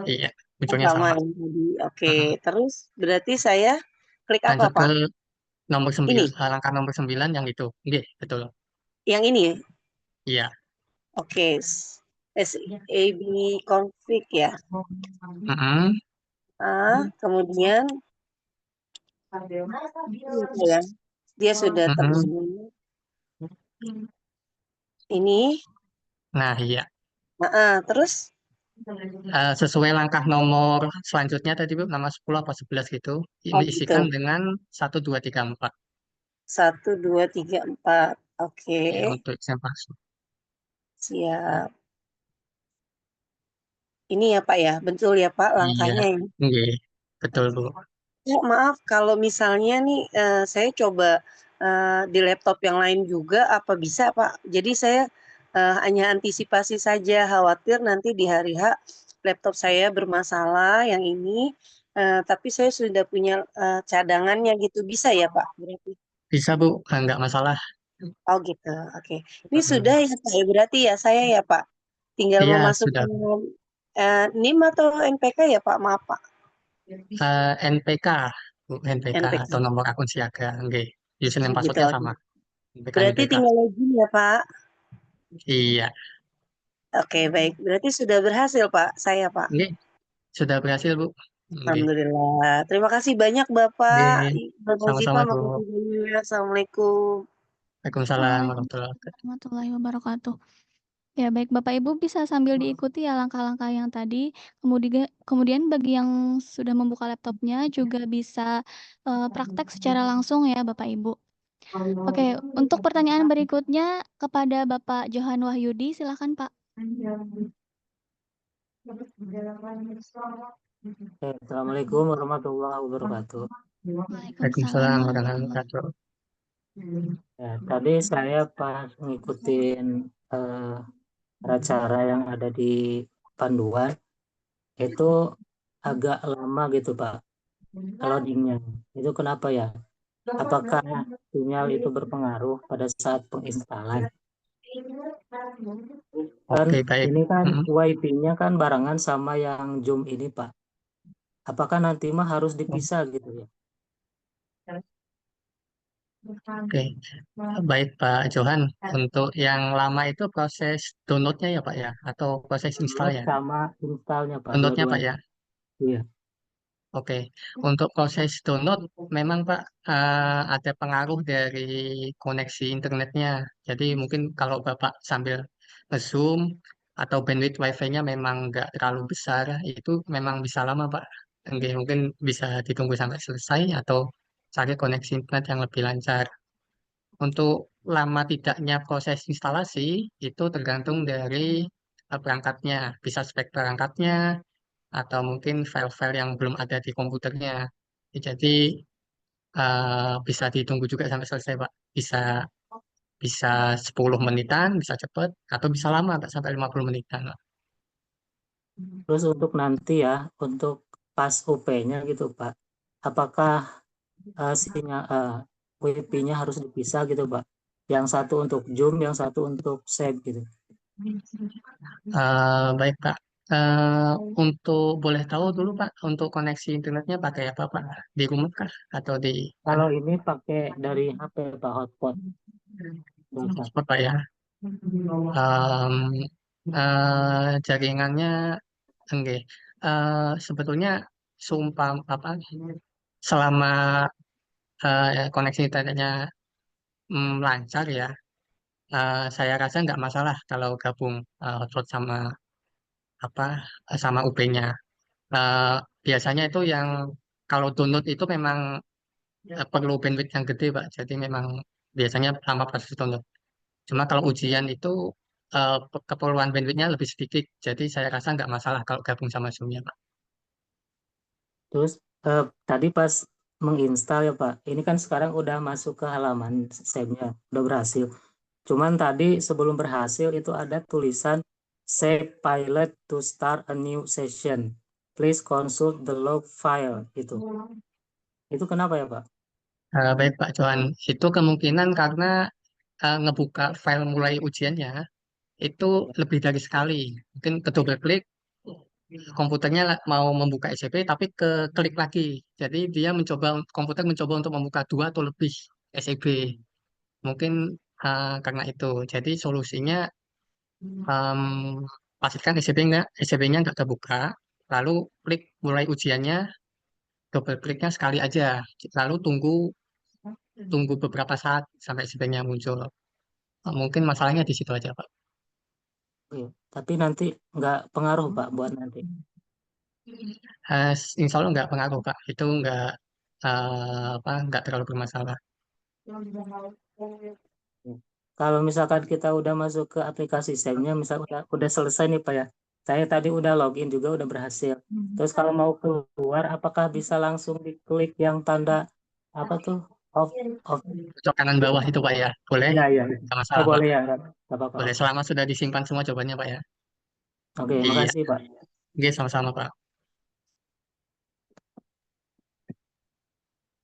Iya, ujungnya Sama sama. yang tadi. Oke, Mm-mm. terus berarti saya klik apa, Lanjut ke Pak? nomor 9, Ini, langkah nomor 9 yang itu. Iya, betul. yang ini ya? Iya. Oke, SAB config ya. Mm-mm. Kemudian itu ya, dia sudah Mm-mm. terhubung. Ini, Nah, iya. terus Sesuai langkah nomor selanjutnya tadi, Bu, nama 10 apa 11 gitu. Ini gitu. isikan dengan 1, 2, 3, 4. 1, 2, 3, 4. Oke, Ya, untuk yang masuk. siap. Ini ya, Pak ya, betul ya, Pak, Iya. langkahnya ya. Iya, betul, Bu. Oh, maaf, kalau misalnya nih saya coba di laptop yang lain juga, apa bisa, Pak? Jadi saya hanya antisipasi saja, khawatir nanti di hari H laptop saya bermasalah yang ini, tapi saya sudah punya cadangannya gitu, bisa ya, Pak? Berarti. Bisa, Bu. Nggak masalah. Oh gitu, oke. Ini Mm-mm. sudah ya, Pak, ya, berarti ya saya ya, Pak. Tinggal Iya, sudah. memasukkan NIM atau NPK ya, Pak? Maaf, Pak. NPK, Bu. NPK atau NPK. nomor akun siaga. Oke. Username Gitu. passwordnya sama. NPK, Berarti NPK. tinggal login ya, Pak. Iya. Oke, baik. Berarti sudah berhasil, Pak. Saya, Pak. Oke. Sudah berhasil, Bu. Oke. Alhamdulillah. Terima kasih banyak, Bapak. Oke. Ibu Sama-sama, Nazifah, Bu. makasih banyak. Assalamualaikum. Waalaikumsalam warahmatullahi wabarakatuh. Warahmatullahi wabarakatuh. Ya, baik Bapak Ibu bisa sambil diikuti ya langkah-langkah yang tadi. Kemudian bagi yang sudah membuka laptopnya juga bisa praktek secara langsung ya Bapak Ibu. Oke, untuk pertanyaan berikutnya kepada Bapak Johan Wahyudi, silakan Pak. Assalamualaikum warahmatullahi wabarakatuh. Waalaikumsalam warahmatullahi wabarakatuh. Ya, tadi saya pas ngikutin cara-cara yang ada di panduan itu agak lama gitu Pak loadingnya. Itu kenapa ya? Apakah sinyal itu berpengaruh pada saat penginstalan? Kan Oke, baik. ini kan Mm-mm. WiFi-nya kan barengan sama yang Zoom ini Pak. Apakah nanti mah harus dipisah gitu ya? Oke, baik Pak Johan. Untuk yang lama itu proses downloadnya ya Pak ya, atau proses Download installnya? sama installnya Pak, Downloadnya Pak dua-duanya. ya. Iya. Oke, untuk proses download memang Pak ada pengaruh dari koneksi internetnya. Jadi mungkin kalau Bapak sambil nge-zoom atau bandwidth wifi-nya memang nggak terlalu besar, itu memang bisa lama Pak. Oke, mungkin bisa ditunggu sampai selesai atau cari koneksi internet yang lebih lancar. Untuk lama tidaknya proses instalasi itu tergantung dari perangkatnya, bisa spek perangkatnya atau mungkin file-file yang belum ada di komputernya. Jadi bisa ditunggu juga sampai selesai, Pak. Bisa bisa 10 menitan, bisa cepat, atau bisa lama, Pak, sampai 50 menitan, Pak. Terus untuk nanti ya, untuk pas UP-nya gitu Pak, apakah sinyal WiFi-nya harus dipisah gitu Pak? Yang satu untuk Zoom, yang satu untuk Skype gitu. Baik, Pak. Untuk boleh tahu dulu, Pak, untuk koneksi internetnya pakai apa, Pak? Di rumah kah? Atau di mana? Kalau ini pakai dari HP Pak, hotspot. Hotspot, Pak, ya. Em, Jaringannya enggak. Sebetulnya sumpah apa selama koneksi internetnya lancar ya, saya rasa nggak masalah kalau gabung hotspot sama apa sama UP-nya. Eh, Biasanya itu yang kalau download itu memang perlu bandwidth yang gede, Pak. Jadi memang biasanya lama proses download. Cuma kalau ujian itu keperluan bandwidthnya lebih sedikit. Jadi saya rasa nggak masalah kalau gabung sama Zoom-nya, Pak. Terus tadi pas menginstal ya Pak, ini kan sekarang udah masuk ke halaman savenya, udah berhasil. Cuman tadi sebelum berhasil itu ada tulisan save pilot to start a new session. Please consult the log file itu. Itu kenapa ya Pak? Baik, Pak Johan. Itu kemungkinan karena ngebuka file mulai ujiannya itu lebih dari sekali. Mungkin ke double klik, komputernya mau membuka SCP, tapi ke klik lagi. Jadi dia komputer mencoba untuk membuka dua atau lebih SCP. Mungkin karena itu. Jadi solusinya em, pastikan SCP-nya nggak terbuka, lalu klik mulai ujiannya, double kliknya sekali aja, lalu tunggu tunggu beberapa saat sampai SCP-nya muncul. Mungkin masalahnya di situ aja, Pak. Iya. Tapi nanti nggak pengaruh Pak buat nanti. Insya Allah nggak pengaruh, Pak. Itu nggak terlalu bermasalah. Kalau misalkan kita udah masuk ke aplikasi savenya, misal udah selesai nih Pak ya. Saya tadi udah login juga udah berhasil. Terus kalau mau keluar, apakah bisa langsung diklik yang tanda apa tuh off off? Pojok kanan bawah itu, Pak ya. Boleh? Iya iya. Nggak Oh masalah, Pak. boleh ya, nggak apa-apa. Boleh selama sudah disimpan semua jawabannya, Pak ya. Oke, Iya. makasih Pak. Oke, sama-sama, Pak.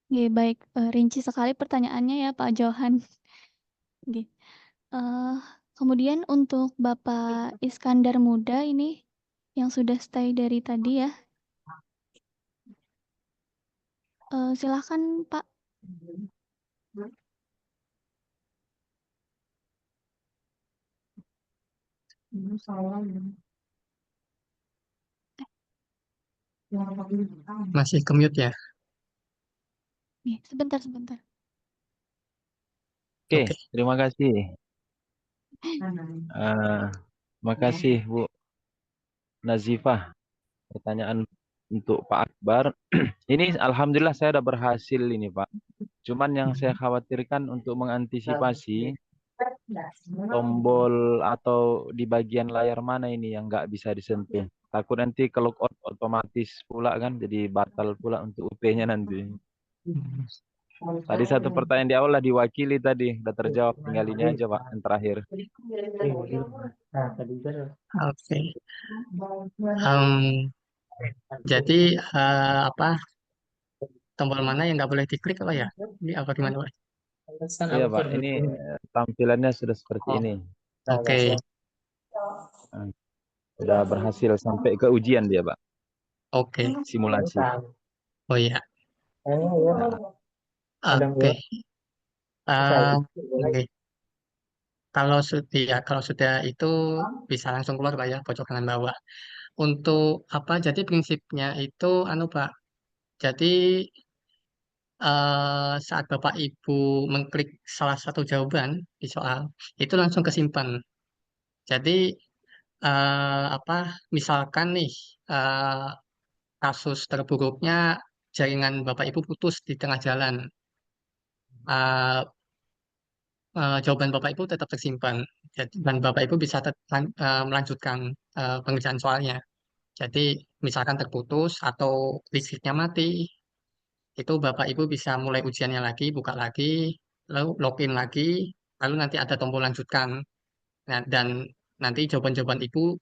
Oke, baik. Rinci sekali pertanyaannya ya Pak Johan. Oke. Kemudian untuk Bapak Iskandar Muda ini yang sudah stay dari tadi ya. Silahkan Pak. Masih ke mute ya. Nih, sebentar. Oke, Oke. terima kasih. Terima kasih Bu Nazifah. Pertanyaan untuk Pak Akbar. Ini alhamdulillah saya sudah berhasil ini Pak. Cuman yang saya khawatirkan untuk mengantisipasi tombol atau di bagian layar mana ini yang nggak bisa disentuh. Takut nanti kalau otomatis pula kan jadi batal pula untuk UP-nya nanti. Tadi satu pertanyaan di awal lah diwakili tadi, udah terjawab. Tinggal ini aja Pak, yang terakhir. Nah, tadi kan Oke. Jadi tombol mana yang nggak boleh diklik apa ya? Ini apa gimana, Pak? alasan Iya aku Pak, sudah ini tampilannya sudah seperti Oh, ini. Oke. Nah, sudah berhasil sampai ke ujian dia Pak, Oke. simulasi. Oh iya. Nah, Oke. Oke. Kalau sudah itu bisa langsung keluar, Pak ya, pojok kanan bawah. Untuk apa? Jadi prinsipnya itu Pak. Jadi saat Bapak Ibu mengklik salah satu jawaban di soal itu langsung kesimpan. Jadi apa? Misalkan nih eh, kasus terburuknya jaringan Bapak Ibu putus di tengah jalan. Eh, Jawaban Bapak Ibu tetap tersimpan. Dan Bapak Ibu bisa melanjutkan pengerjaan soalnya. Jadi misalkan terputus atau listriknya mati, itu Bapak Ibu bisa mulai ujiannya lagi, buka lagi, lalu login lagi, lalu nanti ada tombol lanjutkan. Nah, dan nanti jawaban-jawaban Ibu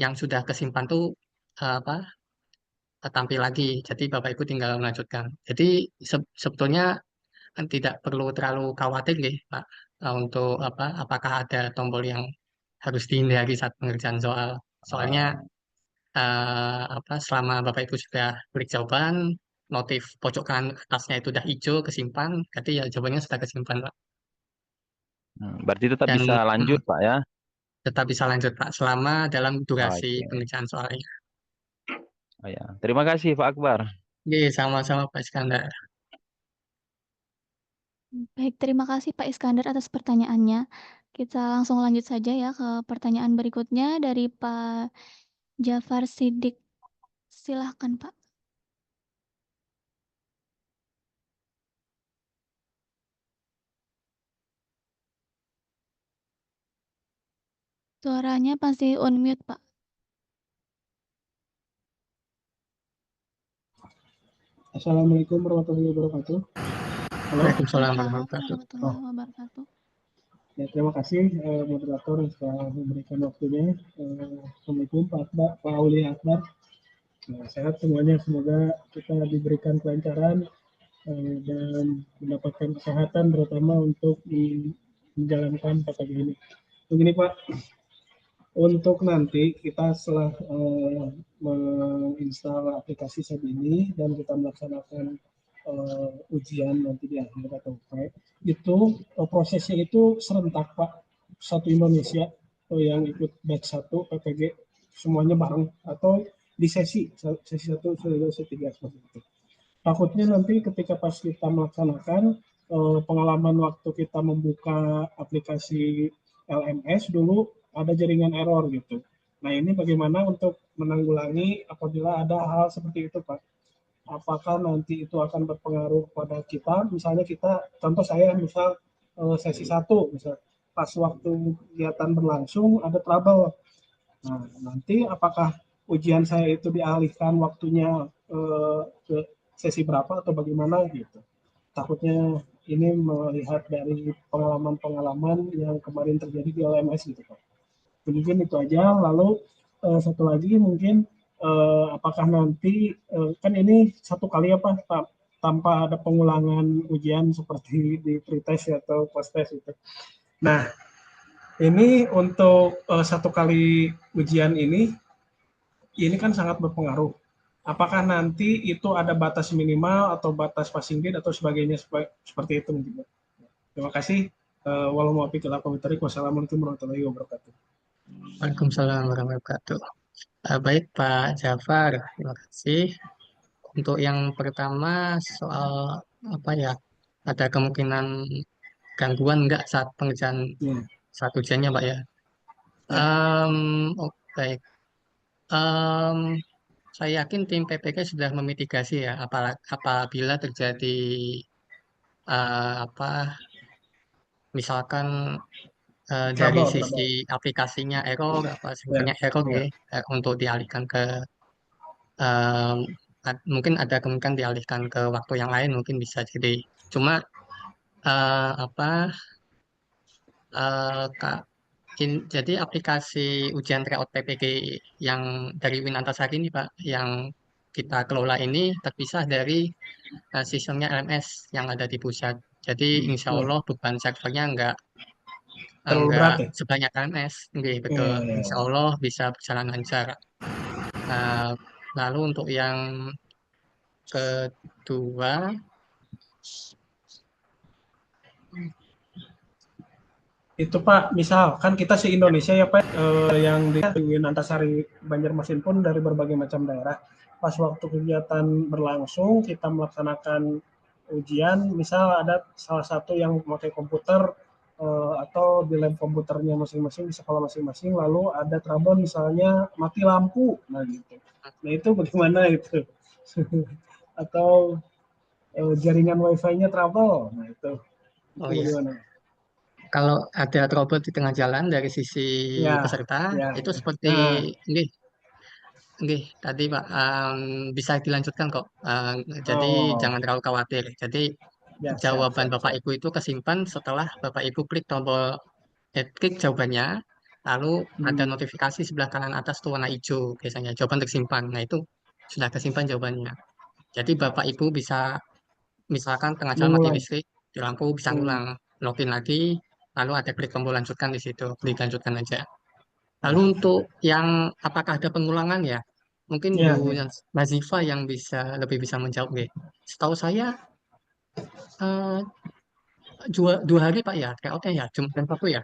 yang sudah kesimpan tuh apa tampil lagi. Jadi Bapak Ibu tinggal melanjutkan. Jadi sebetulnya tidak perlu terlalu khawatir ya, Pak, untuk apakah ada tombol yang harus dihindari saat pengerjaan soal. Soalnya selama Bapak Ibu sudah klik jawaban, notif pojok kanan atasnya itu udah hijau kesimpan, berarti ya jawabannya sudah kesimpan, Pak. Berarti tetap Dan bisa lanjut, Pak ya? tetap bisa lanjut Pak selama dalam durasi Oke. pengerjaan soalnya. Oh ya. Terima kasih Pak Akbar. Iya, sama-sama Pak Iskandar. Baik, terima kasih Pak Iskandar atas pertanyaannya. Kita langsung lanjut saja ya ke pertanyaan berikutnya dari Pak Jafar Sidik. Silahkan Pak. Suaranya masih unmute Pak. Assalamualaikum warahmatullahi wabarakatuh. Halo. Waalaikumsalam Waalaikumsalam warahmatullahi warahmatullahi wabarakatuh. Ya, terima kasih moderator yang telah memberikan waktunya. Assalamualaikum Pak Akbar, Pak Auli Akbar. Sehat semuanya, semoga kita diberikan kelancaran dan mendapatkan kesehatan terutama untuk menjalankan PKG ini. Begini Pak, untuk nanti kita setelah menginstal aplikasi SAB ini dan kita melaksanakan ujian nanti di akhir atau itu prosesnya itu serentak Pak, satu Indonesia yang ikut batch 1 PPG semuanya bareng atau di sesi 1, sesi 3 seperti itu. Takutnya nanti ketika pas kita melaksanakan pengalaman waktu kita membuka aplikasi LMS dulu ada jaringan error gitu. Nah ini bagaimana untuk menanggulangi apabila ada hal seperti itu Pak? Apakah nanti itu akan berpengaruh pada kita? Misalnya kita, contoh saya misal sesi 1, misal pas waktu kegiatan berlangsung ada trouble. Nah nanti apakah ujian saya itu dialihkan waktunya ke sesi berapa atau bagaimana gitu? Takutnya ini melihat dari pengalaman-pengalaman yang kemarin terjadi di LMS gitu Pak. Mungkin itu aja. Lalu satu lagi mungkin apakah nanti kan ini satu kali apa tanpa ada pengulangan ujian seperti di pretest atau post-test itu. Nah, ini untuk satu kali ujian ini kan sangat berpengaruh. Apakah nanti itu ada batas minimal atau batas passing grade atau sebagainya seperti itu mungkin. Terima kasih. Wassalamualaikum warahmatullahi wabarakatuh. Waalaikumsalam warahmatullahi wabarakatuh. Baik Pak Jafar, terima kasih. Untuk yang pertama soal apa ya, ada kemungkinan gangguan nggak saat pengerjaan satu ujiannya Pak ya? Baik. Saya yakin tim PPK sudah memitigasi ya apabila terjadi misalkan dari sisi aplikasinya error servernya error ya untuk dialihkan ke mungkin ada kemungkinan dialihkan ke waktu yang lain mungkin bisa jadi cuma jadi aplikasi ujian tryout PPG yang dari Winantasari ini Pak yang kita kelola ini terpisah dari sistemnya LMS yang ada di pusat. Jadi insya Allah beban servernya enggak berat ya? sebanyak LMS, betul. Insya Allah bisa berjalan lancar. Lalu untuk yang kedua, itu Pak, misal kan kita se-Indonesia ya Pak, yang di Winantasari Banjarmasin pun dari berbagai macam daerah. Pas waktu kegiatan berlangsung, kita melaksanakan ujian, misal ada salah satu yang memakai komputer atau di lab komputernya masing-masing di sekolah masing-masing, lalu ada trouble misalnya mati lampu, nah gitu. Nah itu bagaimana itu? Atau jaringan wifi-nya trouble, nah itu bagaimana? Kalau ada trouble di tengah jalan dari sisi peserta, itu seperti ini tadi Pak, bisa dilanjutkan kok. Jadi jangan terlalu khawatir. Jadi jawaban Bapak Ibu itu kesimpan setelah Bapak Ibu klik tombol klik jawabannya, lalu ada notifikasi sebelah kanan atas tuh warna hijau biasanya jawaban tersimpan. Nah itu sudah kesimpan jawabannya. Jadi Bapak Ibu bisa misalkan tengah jalan mati listrik, di lampu bisa ngulang, login lagi, lalu ada klik tombol lanjutkan di situ, klik lanjutkan aja. Lalu untuk yang apakah ada pengulangan ya, mungkin Bu Nazifa yang lebih bisa menjawab. Setahu saya dua hari Pak ya, tryoutnya ya, Jumat dan Sabtu ya.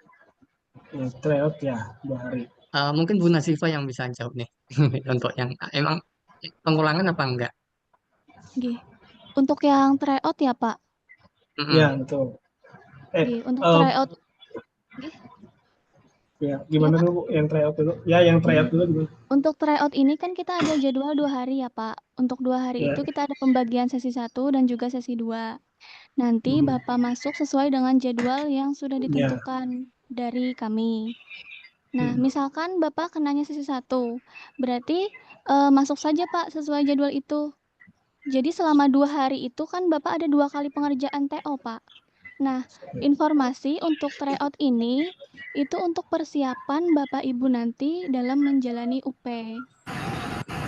Ya, tryout ya 2 hari. Mungkin Bu Nazifa yang bisa jawab nih untuk yang emang pengulangan apa enggak? Nggih. Untuk yang tryout ya, Pak? Ya, betul. Nggih, untuk eh, tryout nggih. ya, Iya, gimana Pak? dulu yang tryout dulu? Ya, yang tryout dulu gimana? Untuk tryout ini kan kita ada jadwal 2 hari ya, Pak. Untuk 2 hari Ya. itu kita ada pembagian sesi 1 dan juga sesi 2. Nanti Bapak masuk sesuai dengan jadwal yang sudah Ya. ditentukan dari kami. Nah, misalkan Bapak kenanya sesi 1, berarti masuk saja Pak sesuai jadwal itu. Jadi selama 2 hari itu kan Bapak ada 2 kali pengerjaan TO, Pak. Nah, informasi untuk tryout ini itu untuk persiapan Bapak Ibu nanti dalam menjalani UP.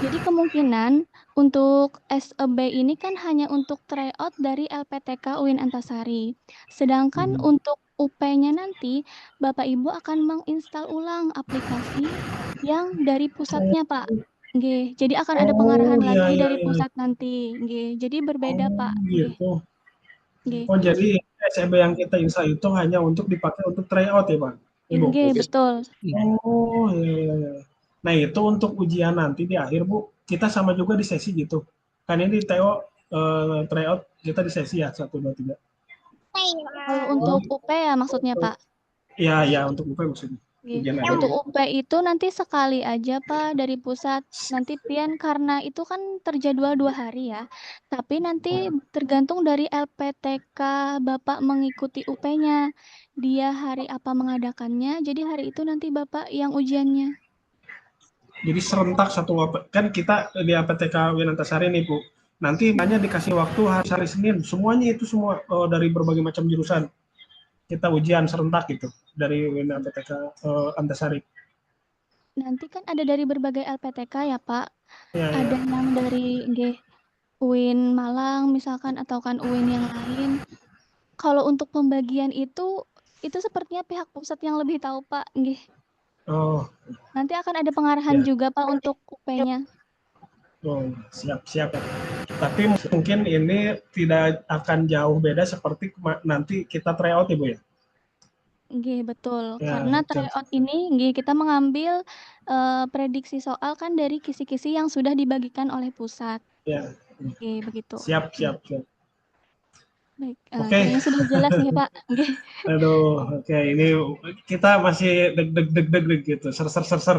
Jadi kemungkinan untuk SEB ini kan hanya untuk tryout dari LPTK UIN Antasari. Sedangkan untuk UP-nya nanti Bapak Ibu akan menginstal ulang aplikasi yang dari pusatnya, Pak. Nggih, jadi akan ada pengarahan Oh, iya, lagi iya, dari iya. pusat nanti. Nggih, jadi berbeda, Pak. Nggih. Gitu. Nggih. Oh, jadi SEB yang kita install itu hanya untuk dipakai untuk tryout ya, Pak? Ibu? Nggih, betul. Oh, iya, iya, iya. Nah, itu untuk ujian nanti di akhir, Bu, kita sama juga di sesi gitu. Kan ini TO tryout kita di sesi ya, 1, 2, 3. Kalau untuk UP ya maksudnya, Pak? Iya, iya, untuk UP maksudnya. Ujian akhir. Untuk UP itu nanti sekali aja Pak dari pusat. Nanti pian karena itu kan terjadwal 2 hari ya. Tapi nanti tergantung dari LPTK Bapak mengikuti UP-nya. Dia hari apa mengadakannya, jadi hari itu nanti Bapak yang ujiannya. Jadi serentak satu kan kita di APTK UIN Antasari nih, Bu. Nanti hanya dikasih waktu hari Senin. Semuanya itu semua dari berbagai macam jurusan. Kita ujian serentak gitu dari UIN APTK Antasari. Nanti kan ada dari berbagai LPTK ya, Pak. Ya, Ada ya. yang dari UIN Malang misalkan atau kan UIN yang lain. Kalau untuk pembagian itu sepertinya pihak pusat yang lebih tahu, Pak. Nggih. Oh. Nanti akan ada pengarahan Ya. juga, Pak, untuk UP-nya. Oh, siap. Tapi mungkin ini tidak akan jauh beda seperti nanti kita tryout ya, Bu ya? Nggih, betul. Ya, Karena betul. tryout ini kita mengambil prediksi soal kan dari kisi-kisi yang sudah dibagikan oleh pusat. Ya. Oke, begitu. Siap. Baik, Oke. kayaknya sudah jelas nih, Pak. Nggih. Aduh, oke. Ini kita masih deg gitu, ser.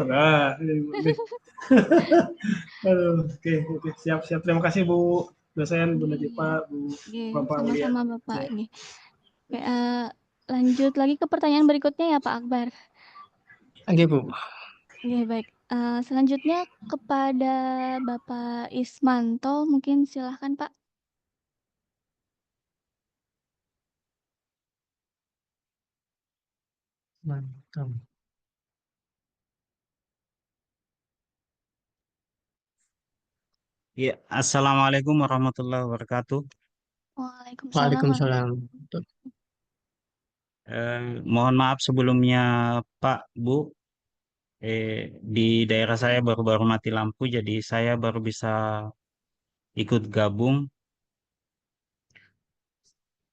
Nah, aduh, oke. Siap. Terima kasih Bu dosen, Bu Najipa, Bu Bapak Aulia. Sama-sama Bapak. Nggih. Oke, lanjut lagi ke pertanyaan berikutnya ya Pak Akbar. Oke, Bu. Oke, baik. Selanjutnya kepada Bapak Ismanto, mungkin silahkan Pak. Mantap. Ya, Assalamualaikum warahmatullahi wabarakatuh. Waalaikumsalam. Mohon maaf sebelumnya Pak, Bu. Di daerah saya baru-baru mati lampu, jadi saya baru bisa ikut gabung.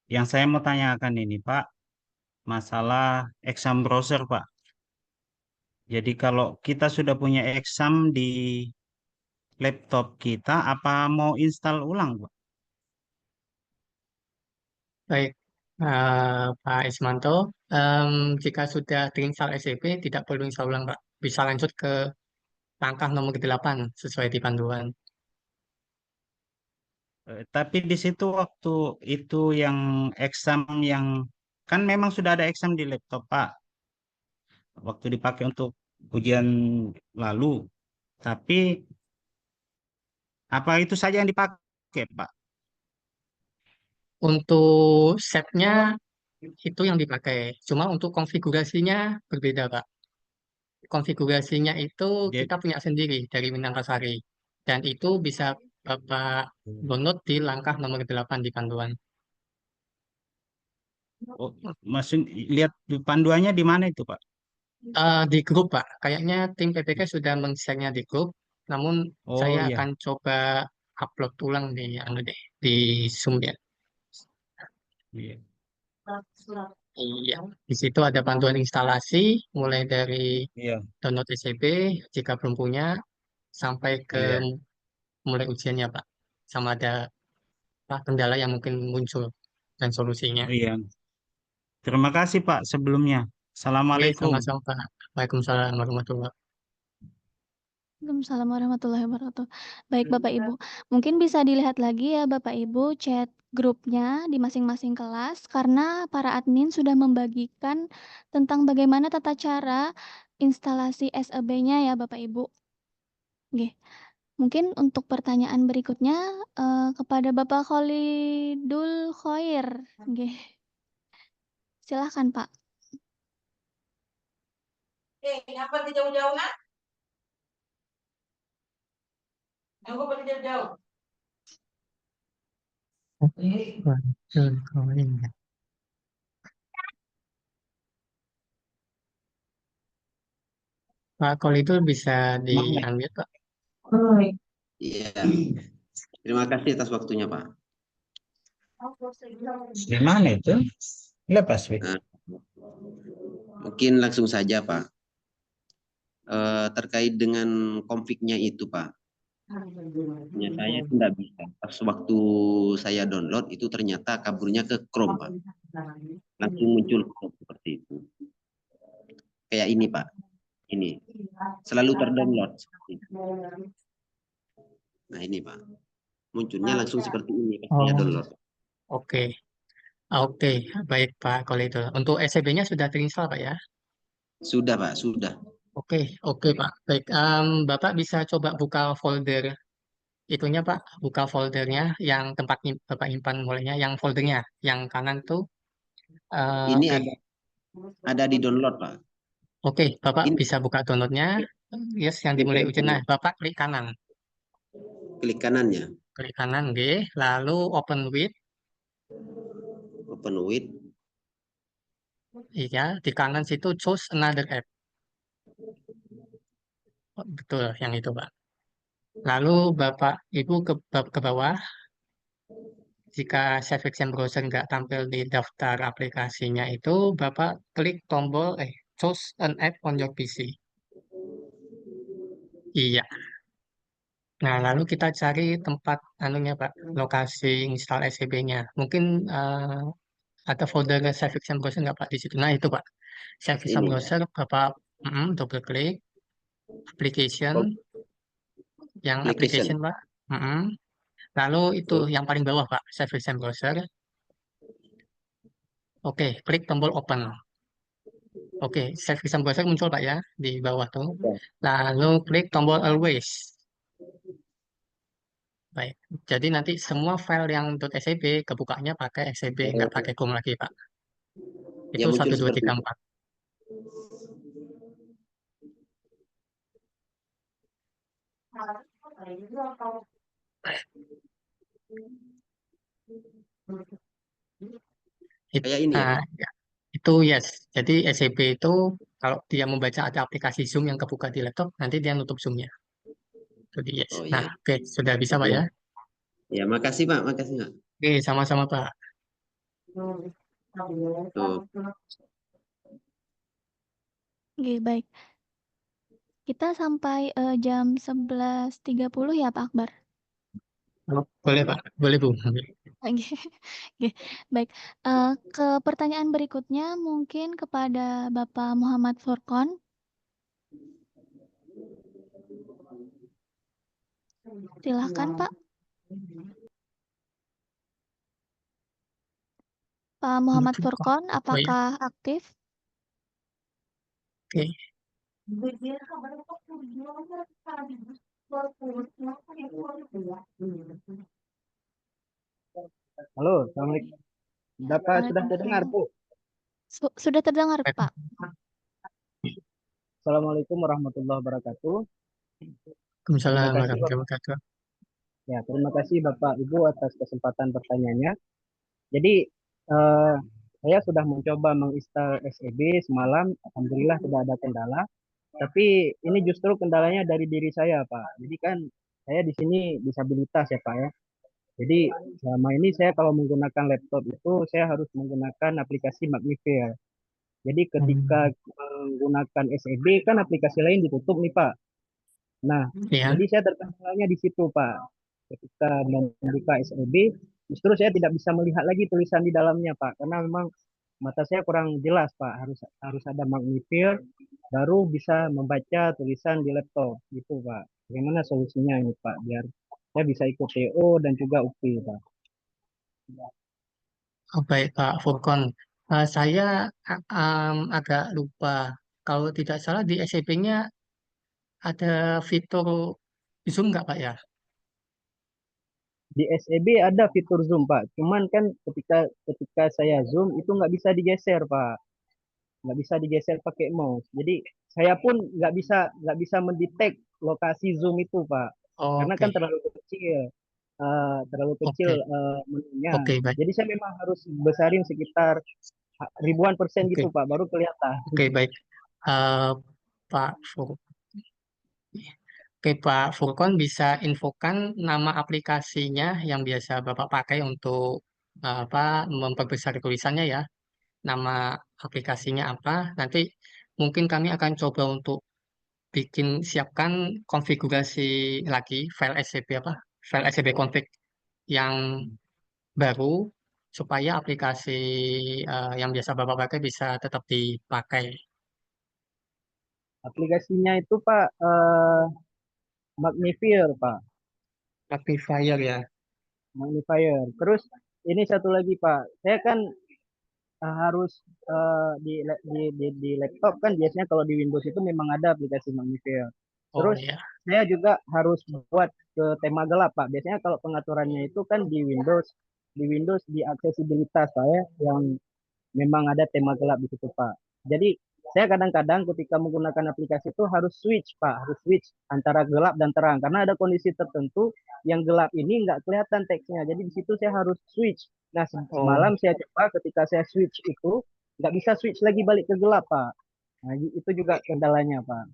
Yang saya mau tanyakan ini Pak, masalah exam browser Pak. Jadi kalau kita sudah punya exam di laptop kita, apa mau install ulang Pak? Baik, Pak Ismanto, jika sudah terinstall SAP, tidak perlu install ulang, Pak. Bisa lanjut ke langkah nomor 8 sesuai di panduan. Tapi di situ waktu itu yang exam yang kan memang sudah ada exam di laptop Pak. Waktu dipakai untuk ujian lalu, tapi apa itu saja yang dipakai Pak? Untuk setnya itu yang dipakai, cuma untuk konfigurasinya berbeda, Pak. Konfigurasinya itu kita punya sendiri dari Minangkasari, dan itu bisa Bapak download di langkah nomor 8 di panduan. Oh, maksud lihat di panduannya di mana itu Pak? Di grup, Pak. Kayaknya tim PPK sudah men-share-nya di grup, namun Oh saya iya. akan coba upload ulang di Zoom ya. Iya. Iya, di situ ada panduan instalasi, mulai dari Iya, download SCP jika belum punya, sampai ke iya, mulai ujiannya, Pak. Sama ada apa, kendala yang mungkin muncul dan solusinya. iya. Terima kasih Pak sebelumnya. Oke, Assalamualaikum. sama-sama, Pak. Waalaikumsalam warahmatullahi. Waalaikumsalam warahmatullahi wabarakatuh. Baik Bapak Ibu, mungkin bisa dilihat lagi ya Bapak Ibu chat grupnya di masing-masing kelas karena para admin sudah membagikan tentang bagaimana tata cara instalasi SEB-nya ya Bapak Ibu. Oke, mungkin untuk pertanyaan berikutnya kepada Bapak Khalidul Khoir. Oke, silahkan Pak. Kenapa jauh-jauh nak? Aku pergi jauh-jauh. Pak, kalau itu bisa di-unmute, Pak. Iya, terima kasih atas waktunya, Pak. Di mana itu? Lepas, Wik. Nah, mungkin langsung saja, Pak. Terkait dengan konfliknya itu, Pak. Ya, saya itu tidak bisa. Pas waktu saya download itu ternyata kaburnya ke Chrome, Pak. Langsung muncul Chrome seperti itu. Kayak ini, Pak. Ini. Selalu terdownload. Nah, ini, Pak. Munculnya langsung seperti ini pas saya download. Oke. Oke, baik Pak, kalau itu. Untuk SCB-nya sudah terinstall, Pak ya? Sudah, Pak, sudah. Oke, Pak. Baik, Bapak bisa coba buka folder itunya, Pak. Buka foldernya yang tempat Bapak nyimpan mulainya, yang foldernya, yang kanan tuh. Ini Oke. ada di download, Pak. Oke, Bapak Ini bisa buka downloadnya. Yes, yang dimulai ujian. Nah, Bapak klik kanan. klik kanannya. Klik kanan, G. Lalu open with. Open with. Iya, di kanan situ choose another app. Oh, betul, yang itu, Pak. Lalu Bapak Ibu ke bawah. Jika Satisfaction Browser nggak tampil di daftar aplikasinya itu, Bapak klik tombol choose an app on your PC. Iya. Nah, lalu kita cari tempat anunya, Pak, lokasi install SCB-nya. Mungkin ada folder Satisfaction Browser nggak, Pak, di situ? Nah, itu, Pak. Satisfaction Ini. Browser, Bapak double klik. Application. Yang application, Pak. Lalu itu yang paling bawah, Pak, Satisfaction Browser. Oke, klik tombol open. Oke, Satisfaction Browser muncul Pak ya di bawah tuh. Lalu klik tombol always. Baik, jadi nanti semua file yang .scb kebukanya pakai scb, nggak pakai com lagi Pak. Ya, Itu muncul 1, 2, seperti 3, itu. 4. Kayak ini ya, Pak? Ya, itu yes. Jadi scb itu kalau dia membaca ada aplikasi Zoom yang kebuka di laptop, nanti dia nutup Zoom-nya. Jadi yes. Oh Nah, iya. oke, sudah bisa Pak ya? Ya, makasih Pak, makasih Pak. Oke, sama-sama Pak. Tuh. Oke, baik. Kita sampai jam 11.30 ya Pak Akbar? Oh, boleh Pak, boleh Bu. Oke, oke, baik. Ke pertanyaan berikutnya mungkin kepada Bapak Muhammad Furqon. Silahkan Pak. Pak Muhammad Furqon, apakah aktif? Oke. Halo, Assalamualaikum. Dapat sudah terdengar, Bu? Sudah terdengar, Pak. Assalamualaikum warahmatullahi wabarakatuh. Waalaikumsalam warahmatullahi wabarakatuh. Ya, terima kasih Bapak Ibu atas kesempatan pertanyaannya. Jadi saya sudah mencoba menginstal SCB semalam, alhamdulillah tidak ada kendala. Tapi ini justru kendalanya dari diri saya, Pak. Jadi kan saya di sini disabilitas ya, Pak ya. Jadi selama ini saya kalau menggunakan laptop itu saya harus menggunakan aplikasi Magnifier. Jadi ketika menggunakan SEB kan aplikasi lain ditutup nih Pak. Nah, Ya, jadi saya terkendalanya di situ Pak. Ketika membuka SEB, justru saya tidak bisa melihat lagi tulisan di dalamnya Pak, karena memang mata saya kurang jelas Pak. Harus ada Magnifier baru bisa membaca tulisan di laptop gitu Pak. Bagaimana solusinya ini Pak biar saya bisa ikut TO dan juga UP Pak. baik Pak Furkon. Saya agak lupa. Kalau tidak salah di SCP-nya ada fitur Zoom nggak Pak ya? Di SEB ada fitur zoom Pak, cuman kan ketika ketika saya zoom itu nggak bisa digeser Pak, nggak bisa digeser pakai mouse. Jadi saya pun nggak bisa mendetek lokasi zoom itu Pak, karena kan Oke, terlalu kecil oke, menunya. oke, baik. Jadi saya memang harus besarin sekitar ribuan persen Oke, gitu Pak, baru kelihatan. oke, baik. Eh, Pak Fur, oke, Pak Furkon bisa infokan nama aplikasinya yang biasa Bapak pakai untuk apa memperbesar tulisannya ya. Nama aplikasinya apa? Nanti mungkin kami akan coba untuk siapkan konfigurasi lagi file SCP apa? File SCP config yang baru supaya aplikasi yang biasa Bapak pakai bisa tetap dipakai. Aplikasinya itu Pak Magnifier Pak, Magnifier ya. Magnifier. Terus ini satu lagi Pak, saya kan harus di laptop kan biasanya kalau di Windows itu memang ada aplikasi Magnifier. Oh Terus ya. saya juga harus buat ke tema gelap Pak. Biasanya kalau pengaturannya itu kan di aksesibilitas saya yang memang ada tema gelap di situ Pak. Jadi saya kadang-kadang ketika menggunakan aplikasi itu harus switch Pak, harus switch antara gelap dan terang karena ada kondisi tertentu yang gelap ini nggak kelihatan teksnya. Jadi di situ saya harus switch. Nah Oh, semalam saya coba ketika saya switch itu nggak bisa switch lagi balik ke gelap Pak. Nah itu juga kendalanya Pak.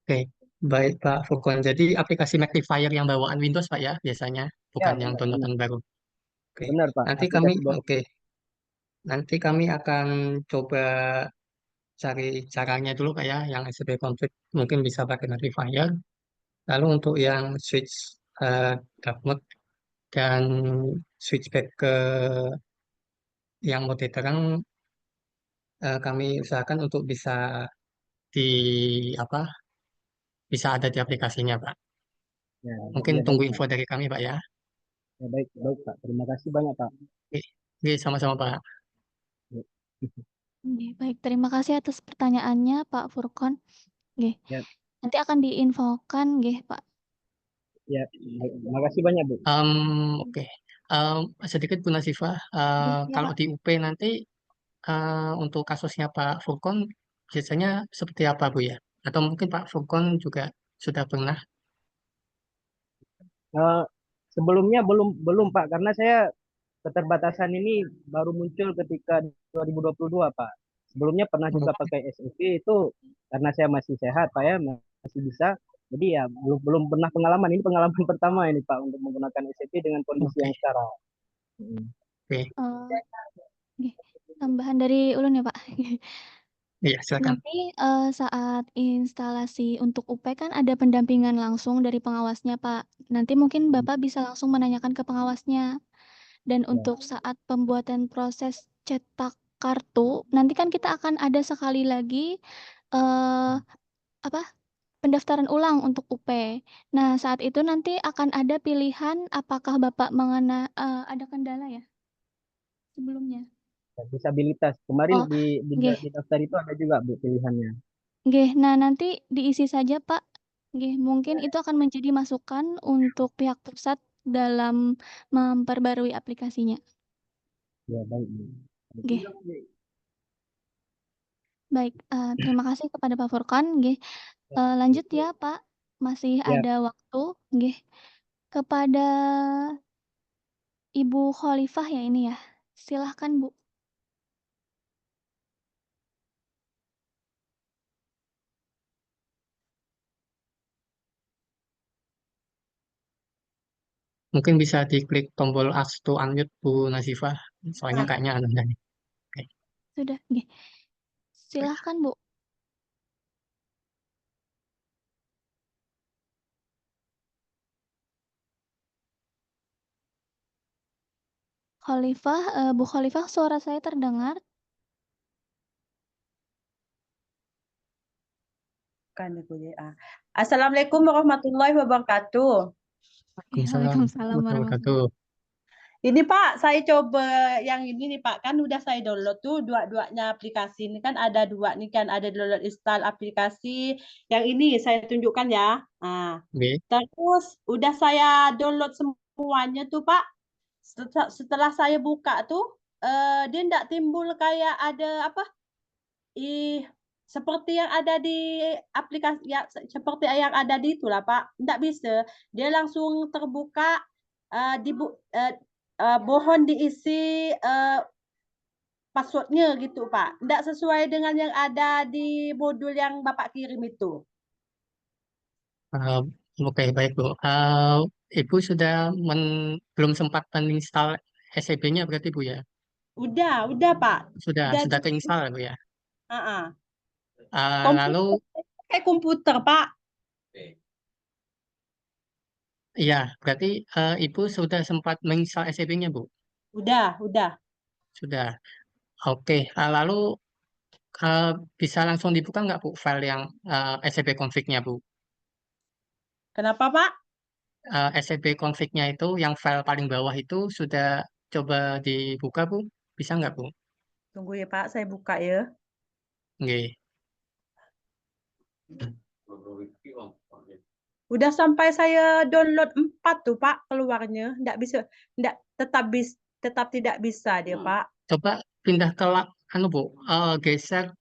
oke. Baik Pak Furkon. Jadi aplikasi Magnifier yang bawaan Windows Pak ya biasanya, Ya bukan yang benar benar downloadan baru. Oke. benar Pak. Nanti kami Aplikasi bawah. oke. Nanti kami akan coba cari caranya dulu Pak ya, yang SCP config mungkin bisa pakai Magnifier. Lalu untuk yang switch dark mode dan switch back ke yang mode terang, kami usahakan untuk bisa di apa bisa ada di aplikasinya Pak. Ya, Mungkin ya tunggu baik Pak. info dari kami Pak ya. Ya baik baik Pak. Terima kasih banyak Pak. Oke, oke, sama-sama Pak. Ya, Oke, baik, terima kasih atas pertanyaannya Pak Furkon. Oke, ya, nanti akan diinfokan nggih Pak. ya. Baik. Terima kasih banyak Bu. Oke. Sedikit Bu Nasifah, Nggih, ya kalau Pak. di UP nanti untuk kasusnya Pak Furkon biasanya seperti apa Bu ya? Atau mungkin Pak Furkon juga sudah pernah? Eh, sebelumnya belum belum Pak karena saya keterbatasan ini baru muncul ketika 2022 Pak. Sebelumnya pernah juga Oke, pakai SEP itu karena saya masih sehat Pak ya masih bisa. Jadi ya belum belum pernah pengalaman ini pengalaman pertama ini Pak untuk menggunakan SEP dengan kondisi oke, yang sekarang. Hmm. oke. Nggih, tambahan dari ulun ya Pak. Iya, silakan. Nanti, saat instalasi untuk UP kan ada pendampingan langsung dari pengawasnya Pak. Nanti mungkin Bapak bisa langsung menanyakan ke pengawasnya. Dan Ya, untuk saat pembuatan proses cetak kartu, nanti kan kita akan ada sekali lagi, apa, pendaftaran ulang untuk UP. Nah, saat itu nanti akan ada pilihan apakah Bapak ada kendala ya sebelumnya? disabilitas. Kemarin Oh, nggih. di daftar itu ada juga Bu pilihannya. Nggih, nah nanti diisi saja, Pak. Nggih, mungkin itu akan menjadi masukan untuk pihak pusat dalam memperbarui aplikasinya. Ya, baik. Nggih, baik, terima kasih kepada Pak Furqan, nggih. Lanjut ya, Pak, masih Ya, ada waktu, nggih. Kepada Ibu Khalifah ya ini ya? Silahkan, Bu. Mungkin bisa diklik tombol ask to unmute Bu Nazifah. Soalnya kayaknya anu tadi. Oke. Sudah, nggih. Silahkan Bu. Khalifah, Bu Khalifah, suara saya terdengar? Bukan ya, Bu, ya. Assalamualaikum warahmatullahi wabarakatuh. Waalaikumsalam warahmatullahi. Ini Pak, saya coba yang ini nih Pak, kan udah saya download tuh dua-duanya aplikasi ini kan ada dua nih kan, ada download install aplikasi yang ini saya tunjukkan ya. Nah, terus udah saya download semuanya tuh Pak. Setelah saya buka tuh dia enggak timbul kayak ada apa? Seperti yang ada di aplikasi ya, seperti yang ada di itulah Pak. Enggak bisa. Dia langsung terbuka mohon diisi passwordnya gitu Pak. Enggak sesuai dengan yang ada di modul yang Bapak kirim itu. Oke, baik Bu. Ibu sudah belum sempat menginstal SEB-nya berarti Bu ya? Udah Pak. Sudah keinstal Bu ya? Lalu Kayak komputer Pak. iya, berarti Ibu sudah sempat menginstal SEB-nya Bu? Udah. Sudah. Oke, lalu bisa langsung dibuka nggak Bu file yang SEB config-nya Bu? Kenapa Pak? SEB config-nya itu yang file paling bawah itu sudah coba dibuka Bu? Bisa nggak Bu? Tunggu ya Pak, saya buka ya. Nggih. Udah sampai saya download 4 tuh Pak keluarnya. Tetap tidak bisa dia Pak. Coba pindah ke anu Bu, geser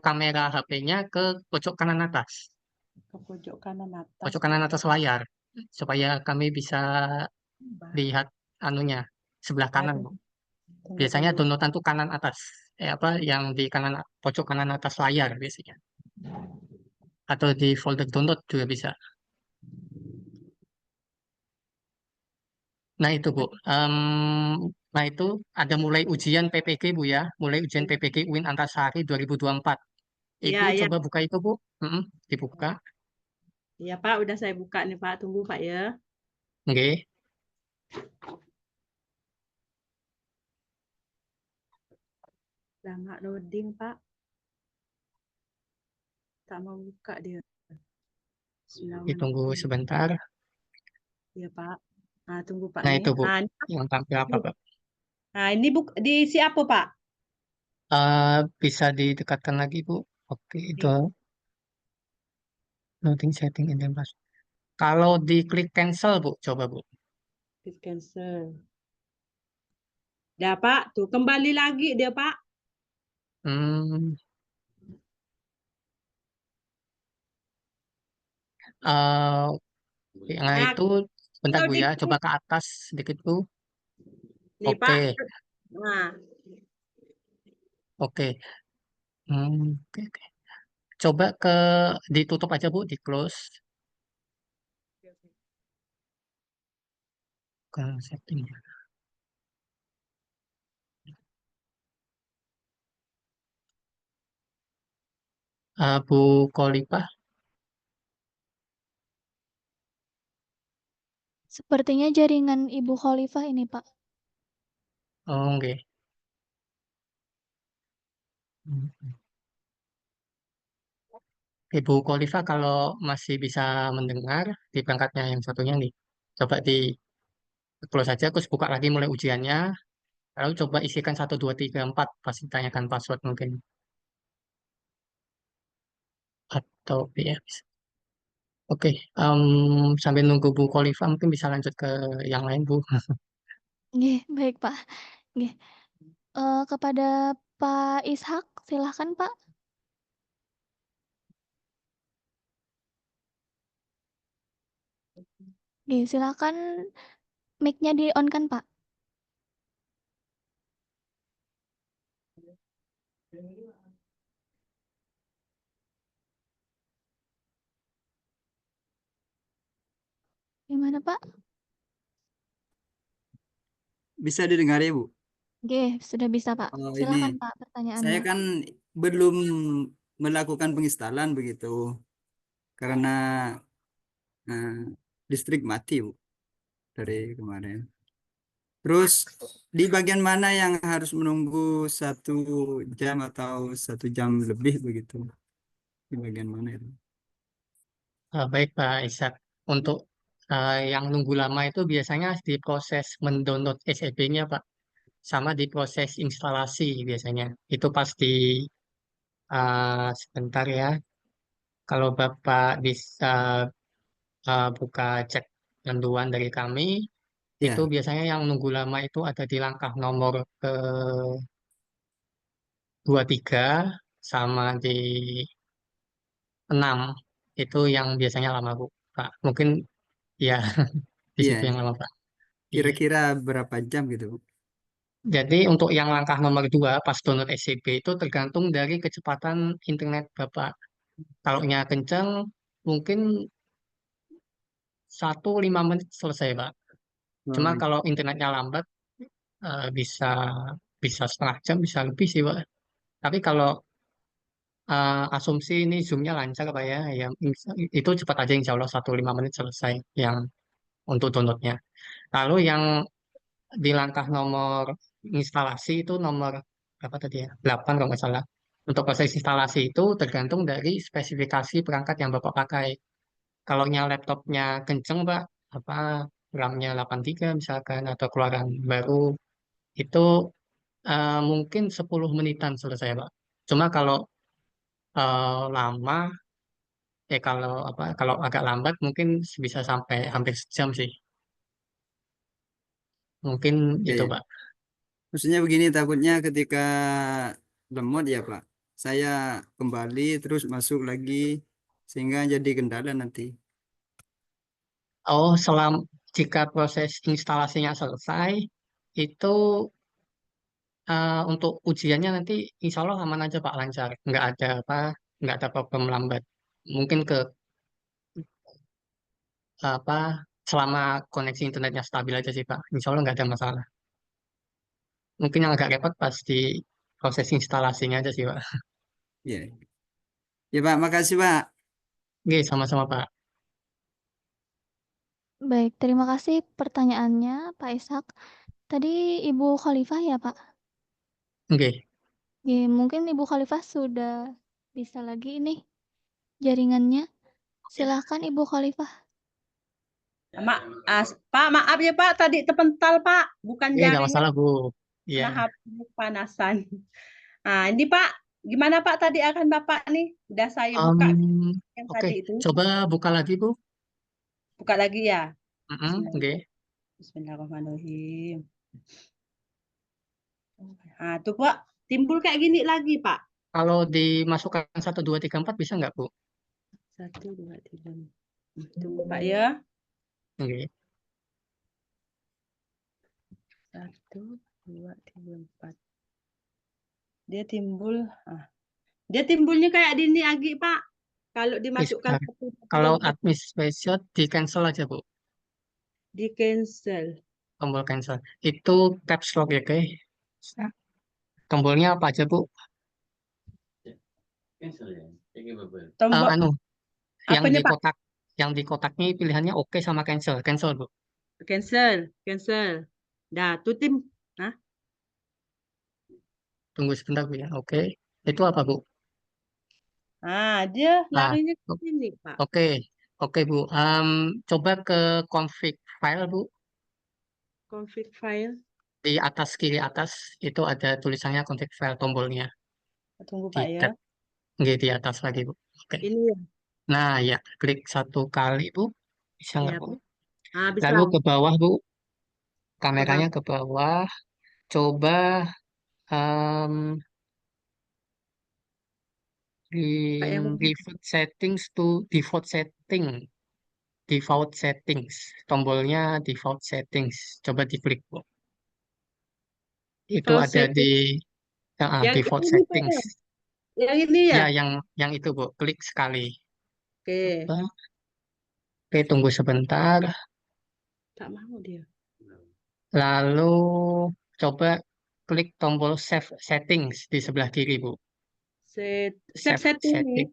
kamera HP-nya ke pojok kanan atas. Ke pojok kanan atas. Pojok kanan atas layar supaya kami bisa lihat anunya sebelah kanan Bu. Biasanya downloadan tuh kanan atas. Yang di pojok kanan atas layar biasanya. Atau di folder download juga bisa. Nah itu Bu, nah itu ada mulai ujian PPG Bu ya, mulai ujian PPG UIN Antasari 2024. Ibu Iya. coba buka itu Bu, dibuka. Iya Pak, udah saya buka nih Pak, tunggu Pak ya. Nggih. Udah nggak loading Pak. Tak mau buka dia. Ditunggu sebentar. Iya Pak. Nah, tunggu Pak Nah nih. itu Bu, Nah, yang tampil apa Pak? Nah, ini diisi apa Pak? Bisa didekatkan lagi Bu. Oke, itu loading setting and then password. Kalau diklik cancel Bu, coba Bu. Klik cancel. Dah Pak, tuh kembali lagi dia Pak. Nah itu bentar Bu ya, coba ke atas sedikit Bu. Nih Oke. Pak. Nah. Oke. Oke. Coba ditutup aja Bu, di close. Ke setting. Bu Kolipah. Sepertinya jaringan Ibu Khalifah ini Pak. Oh, oke. Ibu Kolifah kalau masih bisa mendengar di perangkatnya yang satunya nih, coba di close saja, terus buka lagi mulai ujiannya, lalu coba isikan 1, 2, 3, 4 pas ditanyakan password mungkin. Atau ya bisa. Oke, sambil nunggu Bu Kolifah mungkin bisa lanjut ke yang lain Bu. Nggih, baik Pak. Nggih. Kepada Pak Ishak, silahkan Pak. Nggih, silakan mic-nya di-on kan Pak? Gimana Pak? bisa didengar ya, Bu? Oke, sudah bisa, Pak. Oh, Silakan, ini Pak, saya pertanyaannya. kan belum melakukan penginstalan begitu karena listrik mati, Bu, dari kemarin. Terus di bagian mana yang harus menunggu 1 jam atau 1 jam lebih begitu? Di bagian mana itu? Baik Pak Ishak, untuk yang nunggu lama itu biasanya di proses mendownload SEB-nya Pak, sama di proses instalasi biasanya. Itu pasti sebentar ya. Kalau Bapak bisa buka cek panduan dari kami, itu Ya, biasanya yang nunggu lama itu ada di langkah nomor ke 23 sama di 6. Itu yang biasanya lama Bu, Pak. Mungkin ya di situ iya. yang lama Pak. Iya. Kira-kira berapa jam gitu, Bu? Jadi untuk yang langkah nomor 2 pas download SCB itu tergantung dari kecepatan internet Bapak. Kalau nya kencang mungkin 1 5 menit selesai Pak. Oh, Cuma iya. kalau internetnya lambat bisa bisa setengah jam bisa lebih sih Pak. Tapi kalau asumsi ini zoomnya lancar Pak ya, ya itu cepat aja insya Allah 1 5 menit selesai yang untuk downloadnya. Lalu yang di langkah nomor instalasi itu nomor berapa tadi ya? 8 kalau nggak salah. Untuk proses instalasi itu tergantung dari spesifikasi perangkat yang Bapak pakai. Kalau nya laptopnya kenceng Pak, apa RAM-nya 83 misalkan atau keluaran baru itu mungkin 10 menitan selesai Pak. Cuma kalau lama kalau kalau agak lambat mungkin bisa sampai hampir sejam sih. Mungkin Ya, itu ya. Pak. Maksudnya begini, takutnya ketika lemot ya, Pak. Saya kembali terus masuk lagi sehingga jadi kendala nanti. Oh, jika proses instalasinya selesai, itu untuk ujiannya nanti insya Allah aman aja Pak, lancar. Nggak ada problem lambat. Mungkin apa, selama koneksi internetnya stabil aja sih Pak. Insya Allah nggak ada masalah. Mungkin yang agak repot pas di proses instalasinya aja sih Pak. Ya. Ya, Pak, makasih, Pak. Oke, sama-sama Pak. Baik, terima kasih pertanyaannya, Pak Ishak. Tadi Ibu Khalifah ya, Pak? Oke. Oke, mungkin Ibu Khalifah sudah bisa lagi ini jaringannya. Silahkan Ibu Khalifah. Pak, maaf ya Pak, tadi terpental Pak, bukan Oke, nggak jaringan, masalah Bu. Iya. karena HP kepanasan. Nah, ini Pak, gimana Pak tadi akan Bapak nih? Udah saya buka yang Oke, tadi itu. coba buka lagi Bu. Buka lagi ya. Oke. Bismillahirrahmanirrahim. Nah, tuh Pak, timbul kayak gini lagi Pak. Kalau dimasukkan 1, 2, 3, 4 bisa nggak Bu? 1, 2, 3. Tunggu Pak ya. Oke. 1, 2, 3, 4. Dia timbul. Dia timbulnya kayak gini Agi Pak. Kalau dimasukkan Kalau administration di cancel aja Bu. di cancel. Tombol cancel. Itu caps lock ya oke. Tombolnya apa aja Bu? Tombol Yang apanya di Pak? kotak, yang di kotaknya pilihannya oke sama cancel. Cancel Bu. Cancel. Dah, tuh tim. Hah? Tunggu sebentar Bu ya. Oke. Itu apa Bu? Dia Nah, larinya ke sini Pak. oke. Oke Bu. Coba ke config file Bu. Config file. Di atas kiri atas itu ada tulisannya config file tombolnya. Tunggu Di Pak ya. tab. Nggih, di atas lagi Bu. Oke. Ini ya. Nah ya, klik 1 kali Bu. Bisa nggak Ya, Bu? Pak. Bisa. Lalu ke bawah Bu. Ke bawah. Kameranya ke bawah. Coba em, Pak yang default settings to default settings, tombolnya default settings, coba diklik Bu. Itu default ada di setting. Yang default ini Pak settings ya. Yang ini ya. ya, yang itu Bu, klik sekali. Oke. Oke, tunggu sebentar. Tak mau dia. Lalu coba klik tombol Save Settings di sebelah kiri, Bu. Save Save setting nih. Setting.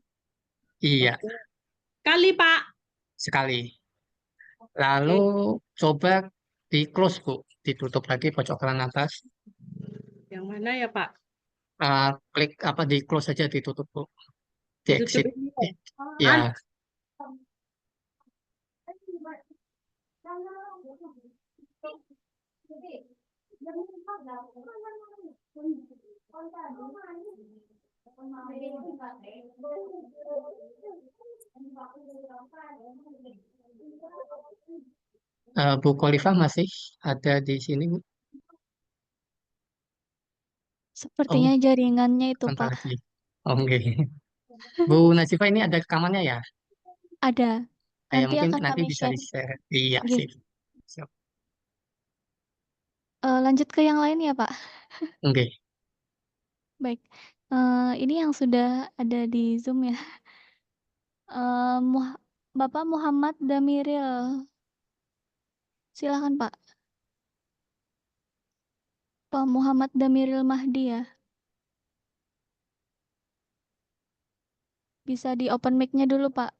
Iya, Oke. Kali, Pak. sekali. Lalu coba di close, Bu. Ditutup lagi pojok kanan atas. Yang mana ya, Pak? Klik apa di close saja, ditutup, Bu. Di Ditutup exit. ini. Ya, Bu Kolifah masih ada di sini, Bu. Sepertinya jaringannya itu, Sebentar Pak. lagi. Oke. Bu Nazifa, ini ada rekamannya ya? Ada. Ya, Nanti mungkin akan nanti kami bisa share. di-share. Iya, Oke. sip. Siap. Lanjut ke yang lain ya, Pak. Oke. Baik. Ini yang sudah ada di Zoom ya. Bapak Muhammad Damiril. Silakan, Pak. Pak Muhammad Damiril Mahdi ya. Bisa di open mic-nya dulu, Pak.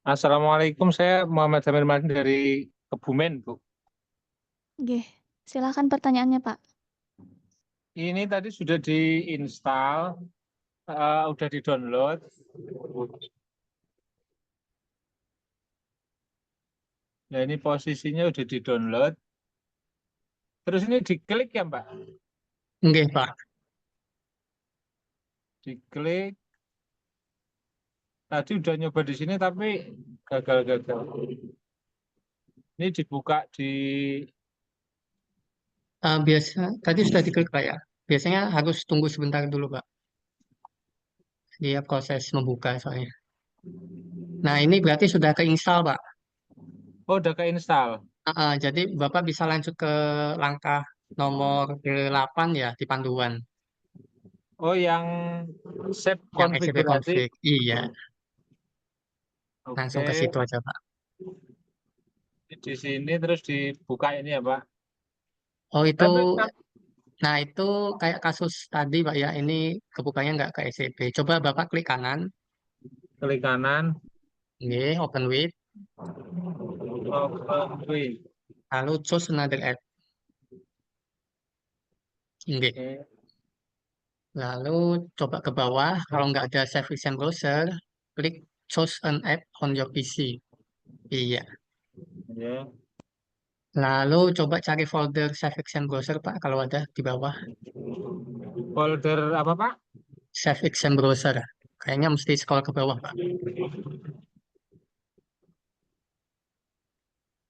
Assalamualaikum, saya Muhammad Samir Mahdi dari Kebumen, Bu. Oke. Silakan pertanyaannya, Pak. Ini tadi sudah diinstal, udah di-download. Nah, ini posisinya udah di-download. Terus ini diklik ya, Mbak? Oke, Pak. Diklik. Tadi udah nyoba di sini tapi gagal-gagal. Ini dibuka di Biasa tadi sudah diklik, Pak ya. Biasanya harus tunggu sebentar dulu, Pak. Dia proses membuka soalnya. Nah, ini berarti sudah keinstal, Pak. Oh, udah keinstall. Jadi Bapak bisa lanjut ke langkah nomor 8 ya di panduan. Oh, yang save Yang SCP konfigurasi. config. Iya. Langsung ke Oke. situ aja, Pak. Di sini terus dibuka ini ya, Pak. Oh, itu. Tapi Nah, itu kayak kasus tadi, Pak ya. Ini kebukanya nggak ke SCP. Coba Bapak klik kanan. klik kanan. Oke, open with. Open with. Lalu choose another app. Oke. Lalu coba ke bawah. Kalau nggak ada Save Recent Browser, klik choose an app on your PC. Iya. Ya. Lalu coba cari folder Save Recent Browser, Pak, kalau ada di bawah. Folder apa, Pak? Save Recent Browser. Kayaknya mesti scroll ke bawah, Pak.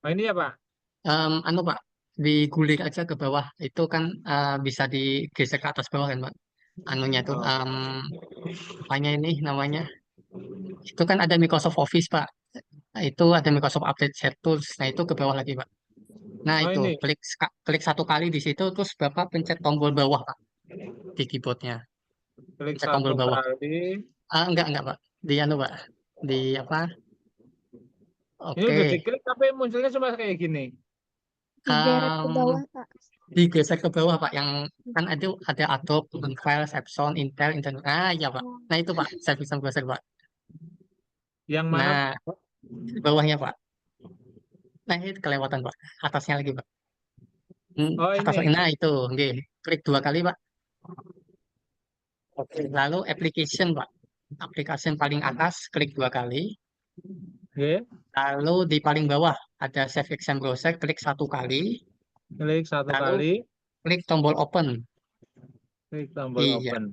Oh, ini ya, Pak? Anu, Pak, digulir aja ke bawah. Itu kan bisa digeser ke atas bawah kan, Pak. Anunya tuh, apanya ini namanya? Itu kan ada Microsoft Office, Pak. Nah, itu ada Microsoft Update Set Tools. Nah, itu ke bawah lagi, Pak. Nah, Oh, itu ini. klik satu kali di situ, terus Bapak pencet tombol bawah, Pak, di keyboardnya. Klik Pencet tombol satu bawah. kali. Enggak, Pak. Di anu, Pak. Di apa? Ini udah Oke. diklik tapi munculnya cuma kayak gini. Digeret ke bawah, Pak. Digeser ke bawah, Pak. Yang kan ada Adobe, Files, Epson, Intel, Internet. Iya, Pak. Nah, itu, Pak. Saya bisa geser, Pak. Yang mana? Nah, bawahnya, Pak. Nah, itu kelewatan, Pak. Atasnya lagi, Pak. Oh, Atas ini. lagi. Nah, itu. Oke. Klik 2 kali, Pak. Oke. Lalu application, Pak. Aplikasi paling atas, klik 2 kali. Oke. Lalu di paling bawah ada Save Exam Browser, klik 1 kali. Klik 1 Lalu kali. klik tombol open. Klik tombol Iya. open.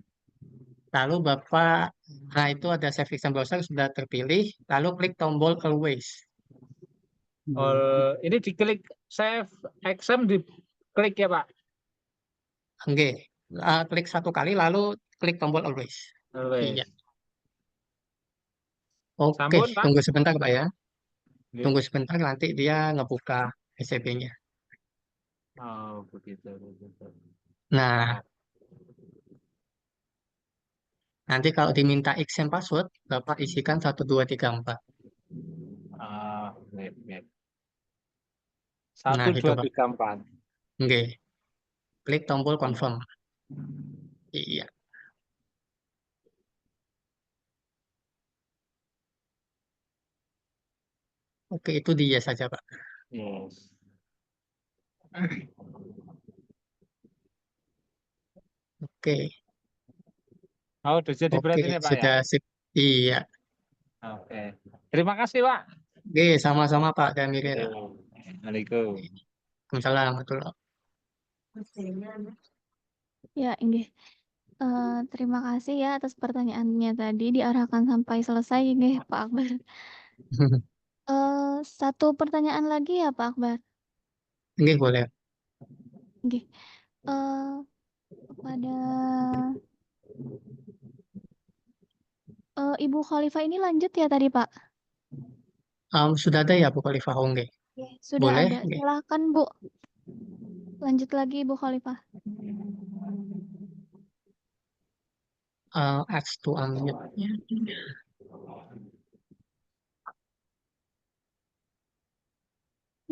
Lalu Bapak, nah itu ada Save Exam Browser sudah terpilih. Lalu klik tombol Always. Ini diklik save exam diklik ya, Pak? Oke. Klik 1 kali, lalu klik tombol Always. Always. Iya. Oke, Sampun, Pak? tunggu sebentar, Pak ya. Oke. Tunggu sebentar, nanti dia ngebuka SCP-nya. Oh, begitu. Nah, nanti kalau diminta XM password, Bapak isikan 1234. Nah, 1, itu 2, Pak. 3, 4. Oke. Klik tombol confirm. Iya. Oke, itu dia saja, Pak. Yes. Oke. Oh, udah jadi Oke, berarti nih Pak ya? sudah sip. Iya. Oke. Terima kasih Pak. Oke, sama-sama Pak Damir. Assalamualaikum. Waalaikumsalam warahmatullahi. Ya, inggih. Terima kasih ya atas pertanyaannya tadi diarahkan sampai selesai nggih Pak Akbar. Satu pertanyaan lagi ya Pak Akbar. Nggih, boleh. Nggih. Kepada Ibu Khalifah ini lanjut ya tadi Pak? Sudah ada ya Bu Khalifah? Oh, nggih. Sudah Boleh, ada. nggih. Silahkan Bu. Lanjut lagi Ibu Khalifah. Add to unmute-nya.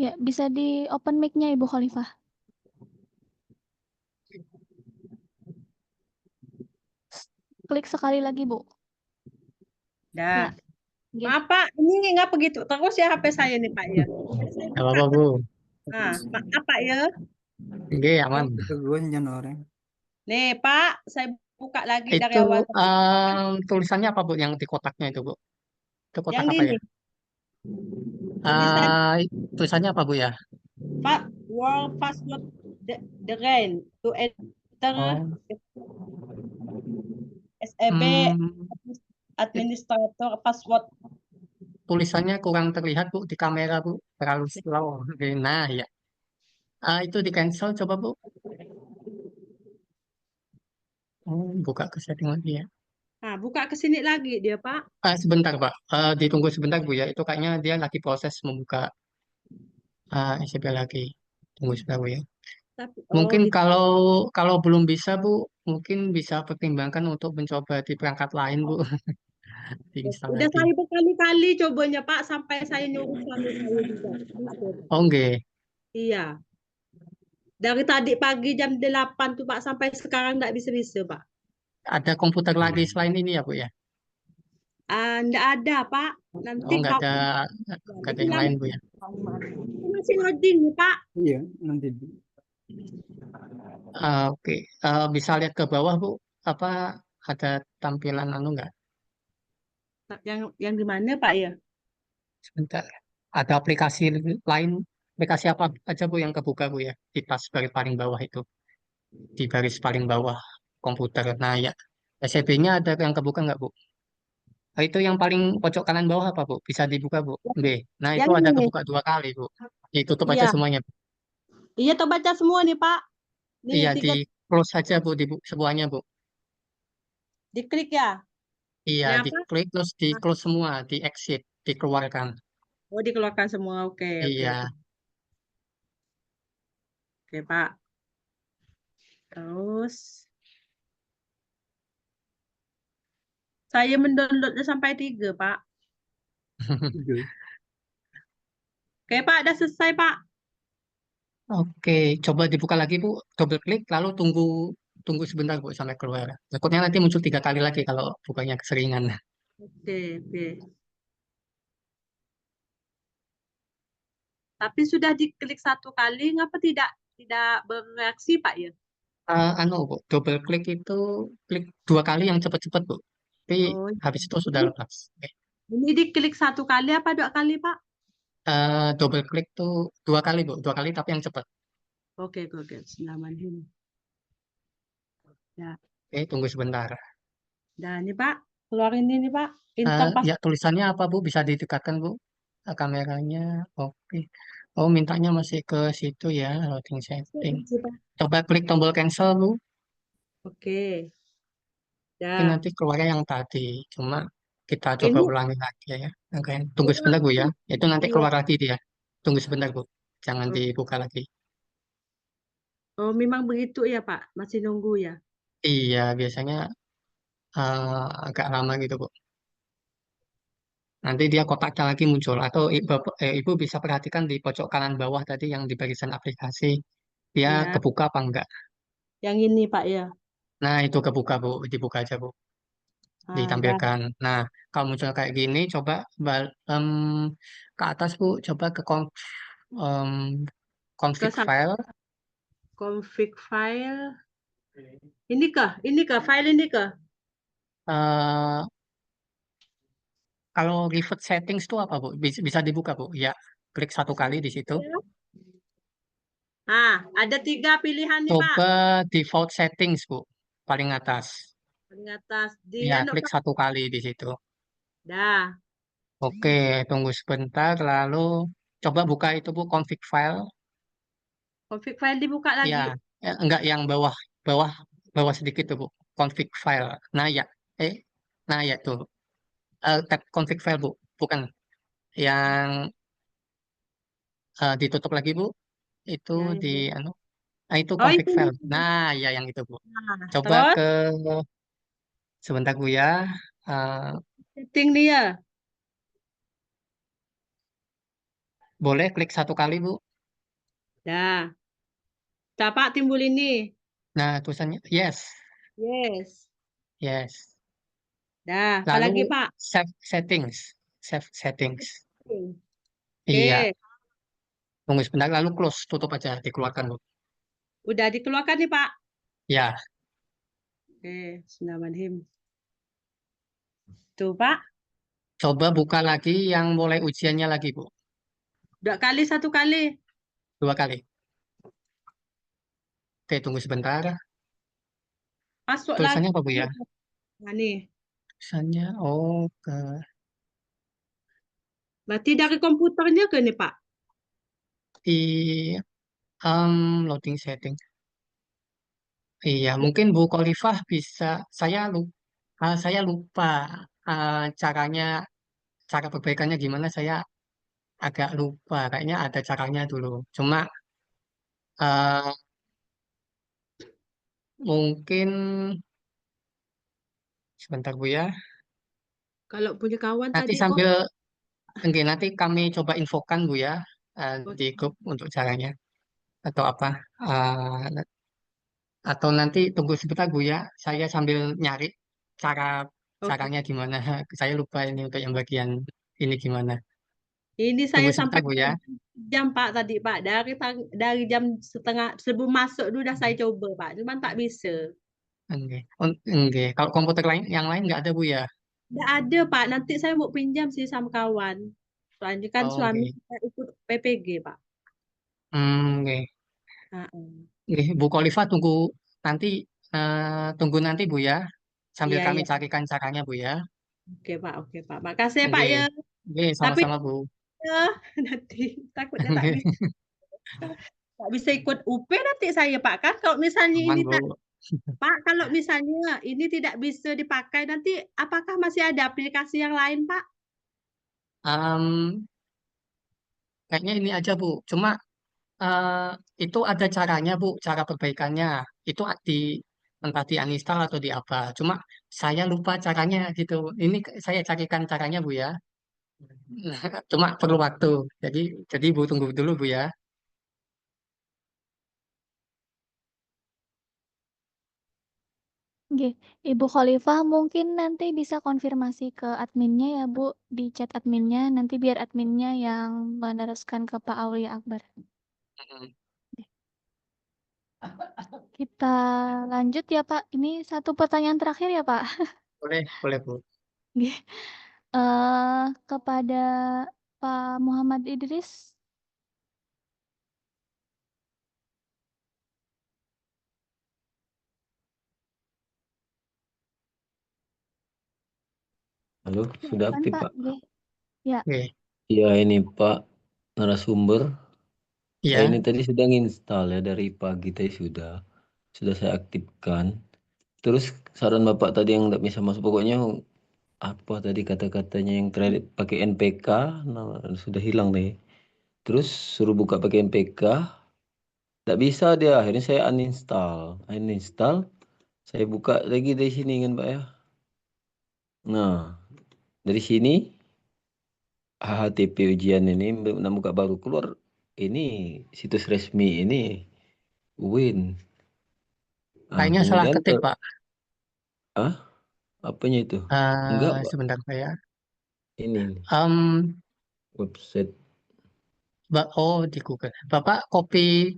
Ya, bisa di open mic-nya Ibu Khalifah. Klik sekali lagi, Bu. Dah. Ya. Nggih. Maaf Pak, ini nggak begitu terus ya HP saya nih Pak ya. Saya Nggak buka apa-apa Bu. Nah, maaf Pak ya. Nggih, aman. Keguanya orang. Nih Pak, saya buka lagi dari Itu awal. tulisannya apa Bu yang di kotaknya itu Bu? Itu kotak Yang apa di ya? ini, tulisan Tulisannya apa Bu ya? Pak, wall password the rain to enter Oh. SEB Hmm, administrator password. tulisannya kurang terlihat Bu di kamera Bu. Terlalu slow. Oke, nah ya. Itu di cancel coba Bu. Buka ke setting lagi ya. Nah, buka ke sini lagi dia Pak. Sebentar Pak. Ditunggu sebentar Bu ya. Itu kayaknya dia lagi proses membuka SCP lagi. Tunggu sebentar Bu ya. Tapi Mungkin gitu. kalau belum bisa Bu, mungkin bisa pertimbangkan untuk mencoba di perangkat lain Bu. Diinstal Udah lagi. saya berkali-kali cobanya Pak sampai saya nyuruh suami saya juga. Bisa. Oh nggih. Iya. Dari tadi pagi jam 8 tuh Pak sampai sekarang nggak bisa-bisa Pak. Ada komputer lagi selain ini ya Bu ya? Nggak ada Pak. Nanti Oh nggak kalau ada yang lain Bu ya? masih loading nih Pak. Iya, nanti. Oke. Bisa lihat ke bawah Bu. Apa ada tampilan nggak? Yang di mana Pak ya? Sebentar. Ada aplikasi lain, aplikasi apa aja Bu yang kebuka Bu ya? Di tas baris paling bawah itu. Di baris paling bawah komputer. Nah ya, SCP-nya ada yang kebuka nggak Bu? Itu yang paling pojok kanan bawah apa Bu? Bisa dibuka Bu? B. Nah itu Yang ada ini. kebuka 2 kali Bu. Ditutup aja Iya. semuanya Bu. Iya terbaca semua nih Pak. Nih Iya, di 3 close saja Bu, semuanya Bu. diklik ya. Iya, Ini apa? diklik terus di close semua, di exit, dikeluarkan. Oh dikeluarkan semua. Oke, oke, Iya. oke. Oke Pak. Terus saya mendownloadnya sampai 3 Pak. Oke Pak, udah selesai Pak. Oke, coba dibuka lagi Bu, double klik lalu tunggu sebentar Bu sampai keluar. Takutnya nanti muncul 3 kali lagi kalau bukanya keseringan. Oke, oke. Tapi sudah diklik 1 kali, ngapa tidak bereaksi Pak ya? Bu, double klik itu klik 2 kali yang cepat-cepat Bu. Tapi Oh, habis itu sudah lepas. Oke. ini diklik 1 kali apa 2 kali Pak? Double klik tuh 2 kali Bu, 2 kali tapi yang cepat. Oke, oke. Bismillahirrahmanirrahim. Ya, Oke, tunggu sebentar. dan ini Pak, keluarin ini Pak. Interpas. Ya tulisannya apa Bu? Bisa didekatkan Bu kameranya. Oke. Oh mintanya masih ke situ ya, loading setting. Coba klik tombol cancel Bu. Oke. Tapi Ya. nanti keluarnya yang tadi. Cuma kita coba Ini ulangi lagi ya. Oke. Tunggu sebentar Bu ya. Itu nanti iya. keluar lagi dia. Tunggu sebentar Bu. Jangan Oh, dibuka lagi. oh, memang begitu ya Pak. Masih nunggu ya. Iya, biasanya agak lama gitu Bu. Nanti dia kotaknya lagi muncul. Atau Ibu bisa perhatikan di pojok kanan bawah tadi yang di barisan aplikasi. Dia Ya, kebuka apa enggak? yang ini Pak ya. Nah, itu kebuka, Bu. Dibuka aja, Bu. Dah. Ditampilkan. Nah, kalau muncul kayak gini, coba ke atas, Bu. Coba ke em, Ke config sam- file. config file. Ini kah? Ini kah? File ini kah? eh Kalau revert settings itu apa, Bu? Bisa dibuka, Bu? Ya, klik satu kali di situ. Ada 3 pilihan nih Pak. Coba default settings, Bu. Paling atas. Paling atas di Ya, anu klik Pak. satu kali di situ. Dah. Oke, tunggu sebentar. Lalu coba buka itu, Bu, config file. Config file dibuka Ya, lagi. enggak yang bawah, bawah, bawah sedikit tuh, Bu. Config file. Nah, ya. Eh, nah, ya tuh. Tab config file, Bu. Bukan. Yang ditutup lagi, Bu. Itu Ya, di, ya. anu, nah, itu Oh config itu. file. Nah, ya yang itu, Bu. Nah, Coba terus sebentar, Bu ya. Eh, setting dia. Boleh klik satu kali, Bu. Dah. Dapat timbul ini. Nah, tulisannya yes, Yes. yes. Dah. Apa lagi Lalu Pak? save settings, save settings. Iya, Oke. tunggu sebentar. Lalu close, tutup aja, dikeluarkan, Bu. Udah dikeluarkan nih Pak. Ya, Bismillahirrahmanirrahim. Tuh Pak. coba buka lagi yang mulai ujiannya lagi, Bu. 2 kali, 1 kali. 2 kali. Oke, tunggu sebentar. Masuk lagi. Tulisannya apa, Bu ya? Nah, nih. Tulisannya, oh, Berarti dari komputernya ke nih Pak. di loading setting. Iya, mungkin Bu Kolifah bisa. Saya lupa caranya, cara perbaikannya gimana. Saya agak lupa. Kayaknya ada caranya dulu. Cuma eh, mungkin sebentar, Bu ya. Kalau punya kawan Nanti tadi kok. sambil nanti kami coba infokan, Bu ya, di grup untuk caranya atau apa. Eh, atau nanti tunggu sebentar, Bu ya. Saya sambil nyari cara Oke. caranya gimana. Saya lupa ini untuk yang bagian ini gimana. Ini saya Tunggu sampai sebentar, Bu ya. jam Pak tadi Pak. Dari jam setengah sebelum masuk dulu udah saya coba Pak. Cuman tak bisa. Oke. Oke. Kalau komputer lain yang lain nggak ada, Bu ya. Nggak ada Pak. Nanti saya mau pinjam sih sama kawan. Soalnya kan suami Oke. saya ikut PPG Pak. Oke. Heeh. Oke, Bu Kolifa tunggu nanti, Bu ya, sambil Iya kami iya. carikan caranya, Bu ya. Oke Pak. Oke Pak. Makasih ya Pak Oke. ya. Oke, Tapi sama-sama, Bu. ya, nanti takutnya tak bisa ikut UP nanti saya Pak kan. Kalau misalnya Aman, ini tak Bu. Pak, kalau misalnya ini tidak bisa dipakai nanti apakah masih ada aplikasi yang lain Pak? Em, Kayaknya ini aja, Bu. Cuma eh, itu ada caranya, Bu, cara perbaikannya. Itu entah di uninstall atau di apa. Cuma saya lupa caranya gitu. Ini saya carikan caranya, Bu ya. Cuma perlu waktu. Jadi Bu tunggu dulu, Bu ya. Oke, Ibu Khalifah mungkin nanti bisa konfirmasi ke adminnya ya Bu, di chat adminnya, nanti biar adminnya yang meneruskan ke Pak Aulia Akbar. Kita lanjut ya Pak, ini satu pertanyaan terakhir ya Pak. Boleh, Bu. Oke. Kepada Pak Muhammad Idris. Halo, sudah Silakan, aktif Pak. Pak? Oke. Ya. Iya ini Pak narasumber. Saya Iya. ini tadi sedang install ya dari pagi tadi sudah saya aktifkan. Terus saran Bapak tadi yang tidak bisa masuk pokoknya apa tadi kata-katanya yang terakhir pakai NPK nah, sudah hilang deh. Terus suruh buka pakai NPK, tidak bisa dia. Akhirnya saya uninstall, saya buka lagi dari sini kan Pak ya. Nah dari sini HHTP ujian ini buka baru keluar ini situs resmi ini UIN. Kayaknya salah Kemudian ketik, Pak. apanya itu? Enggak, Pak. Sebentar, Pak ya. Ini Em, website. di Google. Bapak copy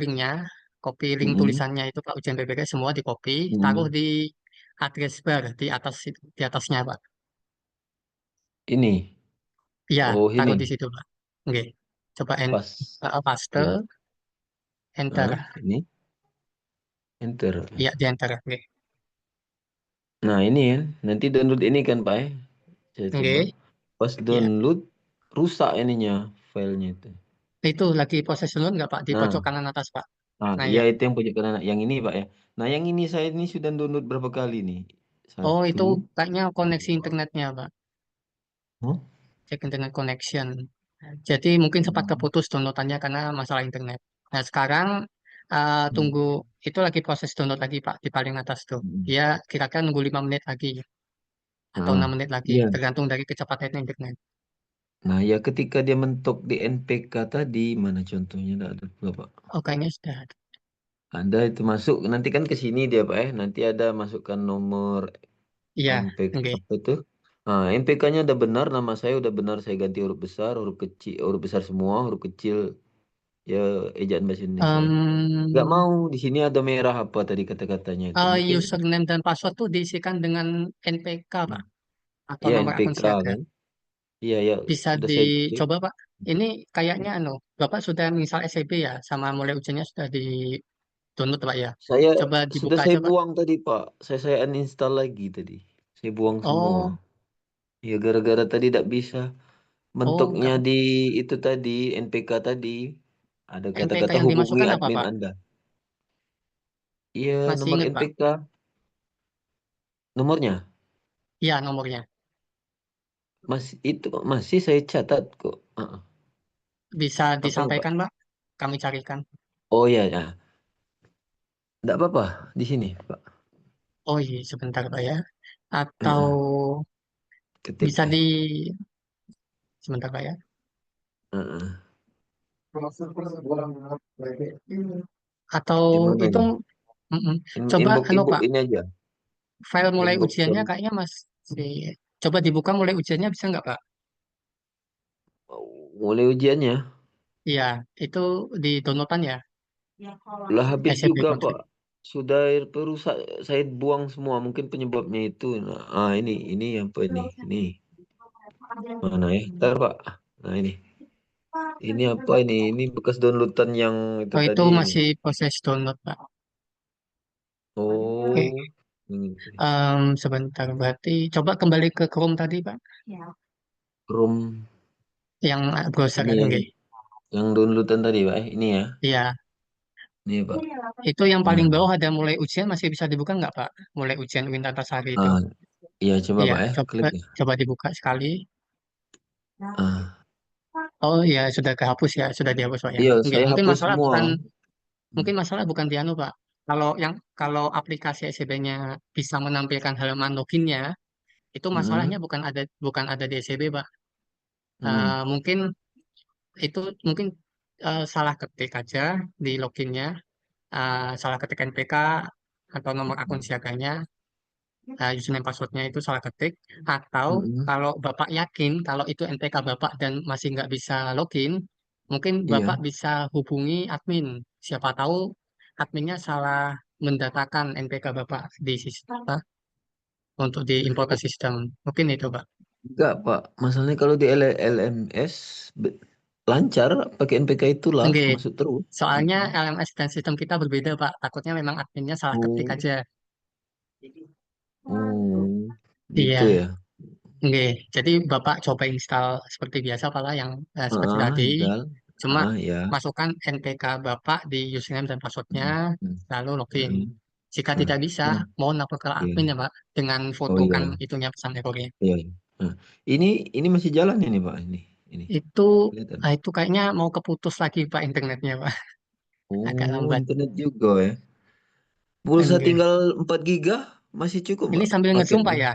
linknya, copy link tulisannya itu Pak ujian PPK semua di copy, taruh di address bar di atasnya Pak. Ini. Iya, Oh, taruh ini. di situ Pak. Oke. Coba paste, Ya. enter. Ini. Enter. Iya, di enter. Oke. Nah, ini ya. Nanti download ini kan, Pak. Saya coba. Oke. Pas download, rusak ininya, filenya itu. Itu lagi proses download nggak Pak? Di pojok kanan atas Pak. Nah, iya ya. itu yang pojok kanan. Yang ini, Pak ya. Nah, yang ini saya ini sudah download berapa kali nih? Oh, itu 1. kayaknya koneksi internetnya Pak. Hah? Cek internet connection. Jadi mungkin sempat keputus downloadannya karena masalah internet. Nah, sekarang tunggu, itu lagi proses download lagi Pak, di paling atas tuh. Dia kira-kira nunggu 5 menit lagi atau 6 menit lagi, Iya. tergantung dari kecepatan internet. Nah, ya ketika dia mentok di NPK tadi, mana contohnya? Nggak ada pula, Pak. Oh, kayaknya sudah ada. Ada itu masuk, nanti kan ke sini dia, Pak. Nanti ada masukkan nomor Iya, MPK oke. apa itu? Nah, MPK-nya udah benar, nama saya udah benar, saya ganti huruf besar, huruf kecil, huruf besar semua, huruf kecil, ya ejaan bahasa Indonesia. Nggak mau, di sini ada merah apa tadi kata-katanya itu. Mungkin Username dan password tuh diisikan dengan NPK Pak, atau ya nomor akun NPK siaga. kan. Iya, ya Bisa udah saya cek. dicoba Pak. Ini kayaknya Bapak sudah misal SCB ya, sama mulai ujiannya sudah di download Pak ya. Saya Coba sudah dibuka saya aja Pak. buang tadi, Pak. Saya uninstall lagi tadi. Saya buang semua. Oh, Ya gara-gara tadi tidak bisa. Mentoknya nggak. di itu tadi, NPK tadi. Ada NPK kata-kata yang hubungi dimasukkan apa admin Pak? Anda. Iya, Masih nomor ingat Pak? NPK. Nomornya. Iya, nomornya. Masih saya catat kok. Bisa Apanya, Pak? disampaikan Pak? Kami carikan. Oh iya, ya. Tidak apa-apa di sini, Pak. Oh iya, sebentar Pak ya. Atau Ketik bisa sebentar Pak ya. Atau Di mana itu ini? coba Inbox Pak, ini aja. file mulai Inbox ujiannya kayaknya coba dibuka mulai ujiannya bisa nggak Pak? mulai ujiannya. Iya, itu di downloadan ya. Lah habis SCB juga, Config. Pak. Sudah rusak, saya buang semua. Mungkin penyebabnya itu. Nah, ini apa ini? Ini mana ya? Ntar, Pak. Nah, ini. Ini apa ini? Ini bekas downloadan yang itu Oh, itu tadi ini. masih proses download Pak. Oke. Oh, ini. Sebentar, berarti coba kembali ke Chrome tadi Pak. Chrome Yang browser ini enggak? yang downloadan tadi, Pak. Ini ya. Iya. Ini, Pak. Itu yang paling bawah ada mulai ujian, masih bisa dibuka nggak Pak? Mulai ujian Win Antasari itu. Iya, coba, Iya, Pak ya. Klik ya. coba dibuka sekali. Oh iya, sudah kehapus ya, sudah dihapus Pak ya. Iya, Enggak, saya mungkin hapus masalah semua. bukan di Pak. Kalau aplikasi SCB-nya bisa menampilkan halaman loginnya, itu masalahnya bukan ada di SCB Pak. Mungkin itu salah ketik aja di loginnya, salah ketik NPK atau nomor akun siaganya, username passwordnya itu salah ketik, atau kalau Bapak yakin kalau itu NPK Bapak dan masih nggak bisa login, mungkin Bapak Iya. bisa hubungi admin. Siapa tahu adminnya salah mendatakan NPK Bapak di sistem apa, untuk diimport ke sistem. Mungkin itu Pak. Enggak, Pak. Masalahnya kalau di LMS lancar, pakai NPK itulah Oke, masuk terus. soalnya LMS dan sistem kita berbeda Pak. Takutnya memang adminnya salah ketik Oh, aja. Iya. gitu ya. Oke, jadi Bapak coba install seperti biasa Pak lah yang seperti tadi. Install. Cuma Ya. masukkan NPK Bapak di username dan passwordnya, lalu login. Jika Nah, tidak bisa, mohon lapor ke iya. admin ya Pak, dengan Oh fotokan iya. itunya pesan errornya. Iya. Nah, ini masih jalan ini, Pak. Ini. Itu, Kelihatan. itu kayaknya mau keputus lagi Pak internetnya Pak. Agak Oh, lambat. internet juga ya. Pulsa Oke. tinggal 4 giga masih cukup, Ini Pak, sambil ngezoom Pak paketnya. ya.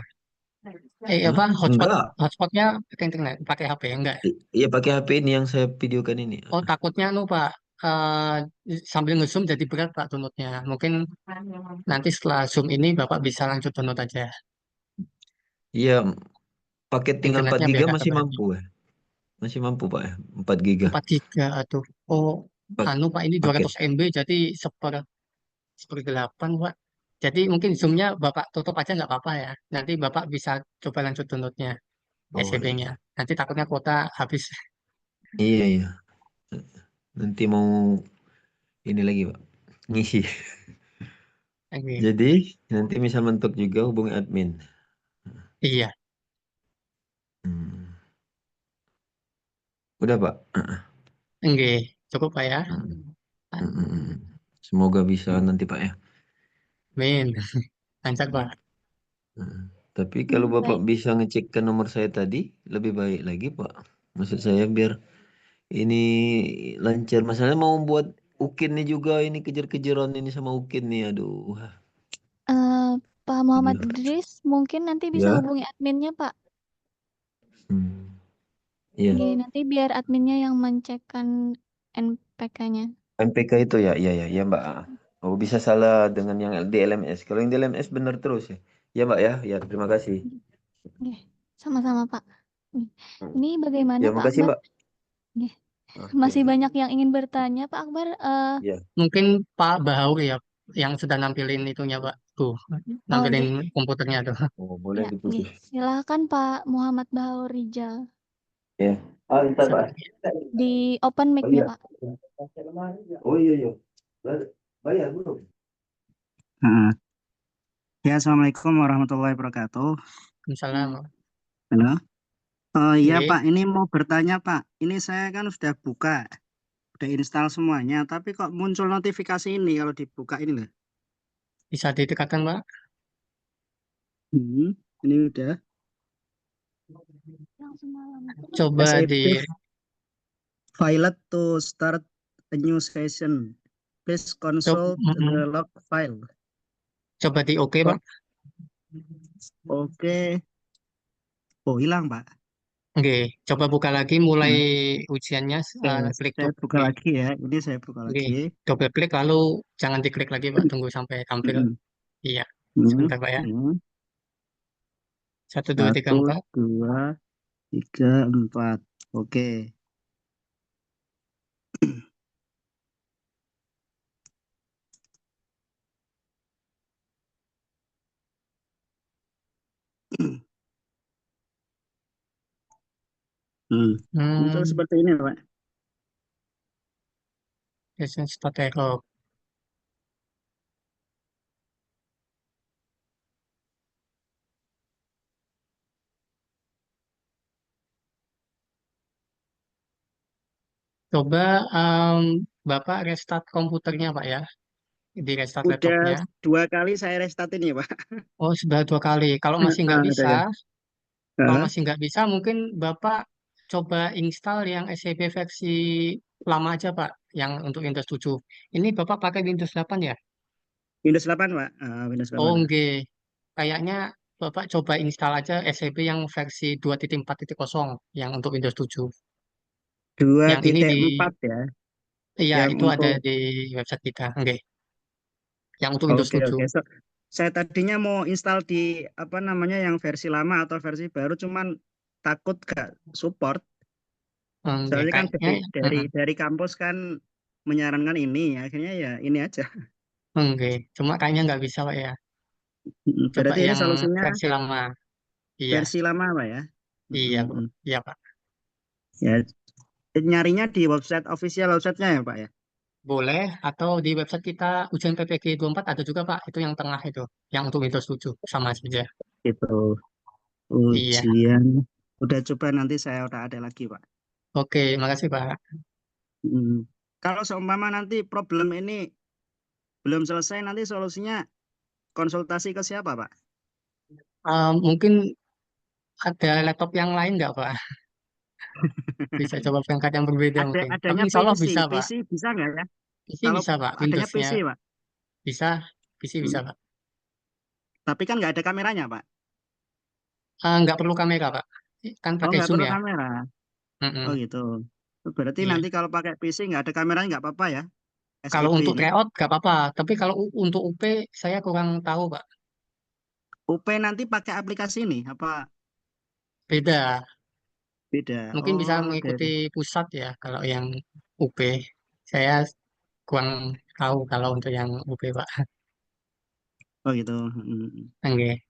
Hah? Enggak. Hotspotnya pakai internet, pakai HP enggak? Iya pakai HP ini yang saya videokan ini. Oh, takutnya Pak, sambil nge-zoom jadi berat Pak downloadnya. Mungkin nanti setelah zoom ini Bapak bisa langsung download aja. Iya, paket tinggal 4 Internetnya biar giga kagak masih berat. mampu ya. Masih mampu Pak ya, 4 giga 4 giga aduh. Oh, Pak ini paket. 200 MB jadi seperdelapan Pak. Jadi mungkin zoomnya Bapak tutup aja nggak apa-apa ya. Nanti Bapak bisa coba lanjut downloadnya, Oh SCB-nya. iya. Nanti takutnya kuota habis. Iya iya. Nanti mau ini lagi Pak, ngisi. Oke. Jadi nanti misal mentok juga hubungi admin. Iya, Hmm. Udah Pak. enggak. Cukup Pak ya. Semoga bisa nanti Pak ya. Amin. Lancar Pak. Tapi kalau Bapak Baik. bisa ngecek ke nomor saya tadi, lebih baik lagi Pak. Maksud saya biar ini lancar. Masalahnya mau buat Ukin nih juga ini kejar-kejaran ini sama Ukin nih. Aduh. Pak Muhammad Idris mungkin nanti bisa Ya. hubungi adminnya Pak. Iya. Nggih, nanti biar adminnya yang mencekkan NPK-nya. MPK itu ya, iya ya, ya Mbak. Oh bisa salah dengan yang di LMS. Kalau yang di LMS benar terus ya. Ya Mbak ya, ya terima kasih. Nggih, sama-sama Pak. Ini bagaimana Ya Pak makasih Akbar? Mbak. Nggih. Oke. Masih banyak yang ingin bertanya Pak Akbar. Ya. Mungkin Pak Bahaur ya yang sudah nampilin itunya Pak. Tuh, nampilin nggih. komputernya tuh. Oh, boleh Ya, diputus. nggih. Silakan Pak Muhammad Bahaur Rijal. Ya. Ah, bentar Pak. Di open Oh mic-nya iya. Pak. Oh iya iya. Bayar belum? Ya, Assalamualaikum warahmatullahi wabarakatuh. Waalaikumsalam. Halo. Oh iya Oke. Pak, ini mau bertanya Pak. Ini saya kan sudah buka, udah install semuanya, tapi kok muncul notifikasi ini kalau dibuka ini loh. Bisa didekatkan Pak? Ini udah. Coba SAP di file to start a new session. Please consult the log file. Coba di oke Pak. Oke. Oh hilang Pak. Oke, coba buka lagi mulai ujiannya, Oke, klik saya buka Oke. lagi ya. Ini saya buka Oke, lagi. double klik lalu jangan diklik lagi Pak, tunggu sampai tampil. Iya, sebentar Pak ya. 1, 2, 3, 1, 4. 2, 3, 4. Oke. Muncul seperti ini Pak. Start error. Coba Bapak restart komputernya Pak ya, di restart Udah laptopnya. 2 kali saya restart ini Pak. Oh, sudah 2 kali. Kalau masih nggak Ada ya. bisa, mungkin Bapak coba install yang SCP versi lama aja Pak, yang untuk Windows 7. Ini Bapak pakai Windows 8 ya? Windows 8 Pak. Windows 8. Oh, enggak. Kayaknya Bapak coba install aja SCP yang versi 2.4.0 yang untuk Windows 7. Yang ini di 2.4 ya. Iya, Yang itu ada untuk di website kita. Enggak. Yang untuk Windows Oke 7. oke. Saya tadinya mau install di apa namanya yang versi lama atau versi baru, cuman takut gak support. Enggak, Soalnya kan kayaknya dari kampus kan menyarankan ini, akhirnya ya ini aja. enggak. Cuma kayaknya nggak bisa Pak ya. Coba Berarti ini yang solusinya versi lama. Iya, versi lama Pak ya. iya, Pak. Iya Pak. Ya, nyarinya di website official websitenya ya Pak ya. Boleh, atau di website kita ujian PPG 24 ada juga Pak, itu yang tengah itu, yang untuk Windows 7, sama saja. Itu Iya. ujian. Udah coba nanti saya udah ada lagi Pak. Oke, makasih Pak. Kalau seumpama nanti problem ini belum selesai, nanti solusinya konsultasi ke siapa Pak? Mungkin ada laptop yang lain nggak Pak? Bisa coba perangkat yang berbeda mungkin. Tapi Adanya insya Allah PC, bisa Pak. PC bisa nggak ya? PC Kalau bisa Pak, adanya Windowsnya PC Pak. bisa, PC bisa Pak. Tapi kan nggak ada kameranya Pak. Nggak perlu kamera, Pak. Kan Oh, pakai nggak Zoom perlu ya. kamera. Mm-mm. Oh gitu. Berarti Iya. nanti kalau pakai PC nggak ada kameranya nggak apa-apa ya? Kalau SEB untuk ini. tryout nggak apa-apa. Tapi kalau untuk UP saya kurang tahu, Pak. UP nanti pakai aplikasi ini apa Beda. beda? Mungkin bisa Oh, mengikuti dari. pusat ya kalau yang UP. Saya kurang tahu kalau untuk yang UP, Pak. Oh gitu. Mm. Oke.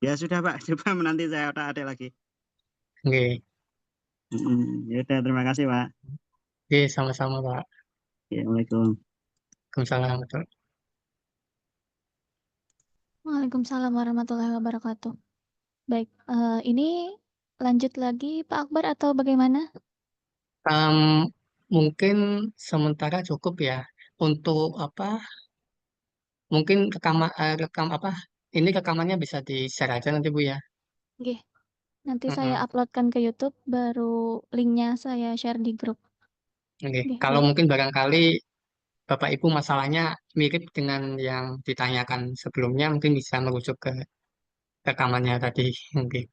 Ya sudah Pak, coba nanti saya otak-atik lagi. Oke. Ya udah, terima kasih Pak. Oke, sama-sama, Pak. Assalamualaikum. Waalaikumsalam. Waalaikumsalam warahmatullahi wabarakatuh. Baik, ini lanjut lagi Pak Akbar atau bagaimana? Mungkin sementara cukup ya untuk apa? Mungkin rekam apa? Ini rekamannya bisa di-share aja nanti Bu ya. Oke, nanti saya Mm-mm. uploadkan ke YouTube, baru linknya saya share di grup. Oke. Oke, Kalau baik. mungkin barangkali Bapak Ibu masalahnya mirip dengan yang ditanyakan sebelumnya, mungkin bisa merujuk ke rekamannya tadi. Oke.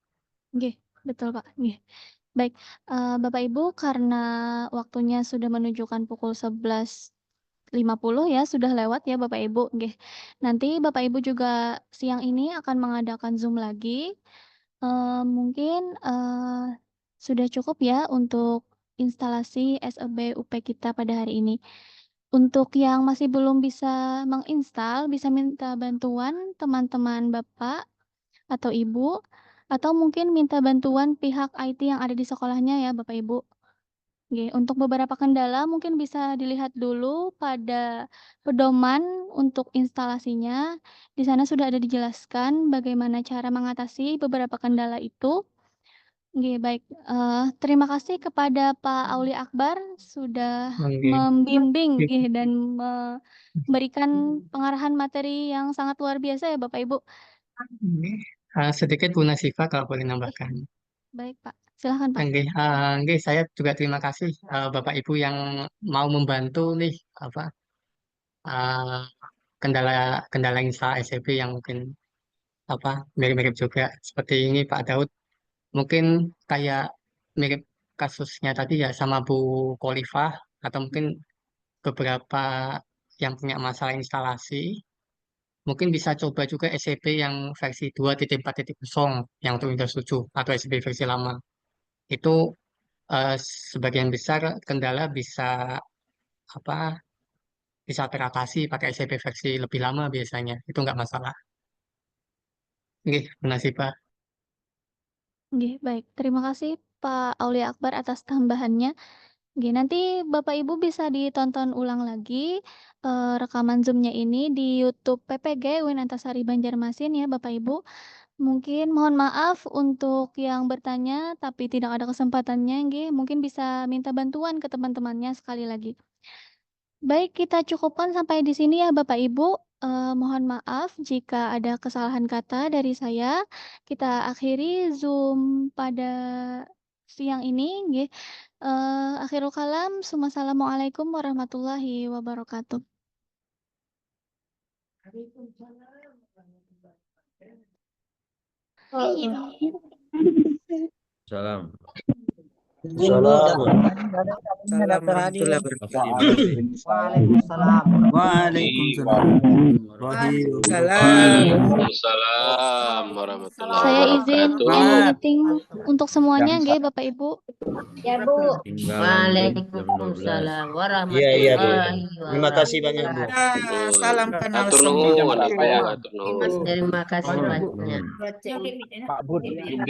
Oke, betul Pak. Oke. Baik, Bapak Ibu, karena waktunya sudah menunjukkan pukul 11.50 ya, sudah lewat ya Bapak Ibu. Oke. Nanti Bapak Ibu juga siang ini akan mengadakan Zoom lagi. Mungkin sudah cukup ya untuk instalasi SEB UP kita pada hari ini. Untuk yang masih belum bisa menginstal, bisa minta bantuan teman-teman Bapak atau Ibu, atau mungkin minta bantuan pihak IT yang ada di sekolahnya ya Bapak Ibu. Oke, untuk beberapa kendala mungkin bisa dilihat dulu pada pedoman untuk instalasinya. Di sana sudah ada dijelaskan bagaimana cara mengatasi beberapa kendala itu. Oke, baik. Terima kasih kepada Pak Auli Akbar sudah Oke. membimbing dan memberikan pengarahan materi yang sangat luar biasa ya Bapak Ibu. Sedikit Bu Nasifa kalau boleh nambahkan. Baik Pak, silahkan Pak. Oke, saya juga terima kasih Bapak Ibu yang mau membantu nih apa eh, kendala install SEB yang mungkin apa mirip-mirip juga seperti ini Pak Daud. Mungkin kayak mirip kasusnya tadi ya sama Bu Kolifah atau mungkin beberapa yang punya masalah instalasi. Mungkin bisa coba juga SEB yang versi 2.4.0 yang untuk Windows 7 atau SEB versi lama. Itu eh, sebagian besar kendala bisa apa bisa teratasi pakai SCP versi lebih lama biasanya. Itu nggak masalah. Oke, terima kasih Pak. Oke, baik. Terima kasih Pak Aulia Akbar atas tambahannya. Oke, nanti Bapak Ibu bisa ditonton ulang lagi rekaman Zoom-nya ini di YouTube PPG UIN Antasari Banjarmasin ya Bapak Ibu. Mungkin mohon maaf untuk yang bertanya tapi tidak ada kesempatannya, nggih. Mungkin bisa minta bantuan ke teman-temannya sekali lagi. Baik, kita cukupkan sampai di sini ya Bapak Ibu. Mohon maaf jika ada kesalahan kata dari saya. Kita akhiri Zoom pada siang ini, nggih. Akhirul kalam, Assalamualaikum warahmatullahi wabarakatuh. Salam. Waalaikumsalam. Waalaikumsalam warahmatullahi Saya izin wabarakatuh. meeting untuk semuanya, nggih Bapak Ibu. Ya Bu. Waalaikumsalam warahmatullahi Terima kasih banyak Bu. Salam kenal Atur nuhun, semua. Pak ya, atur nuhun. Terima kasih banyak. Pak Bud.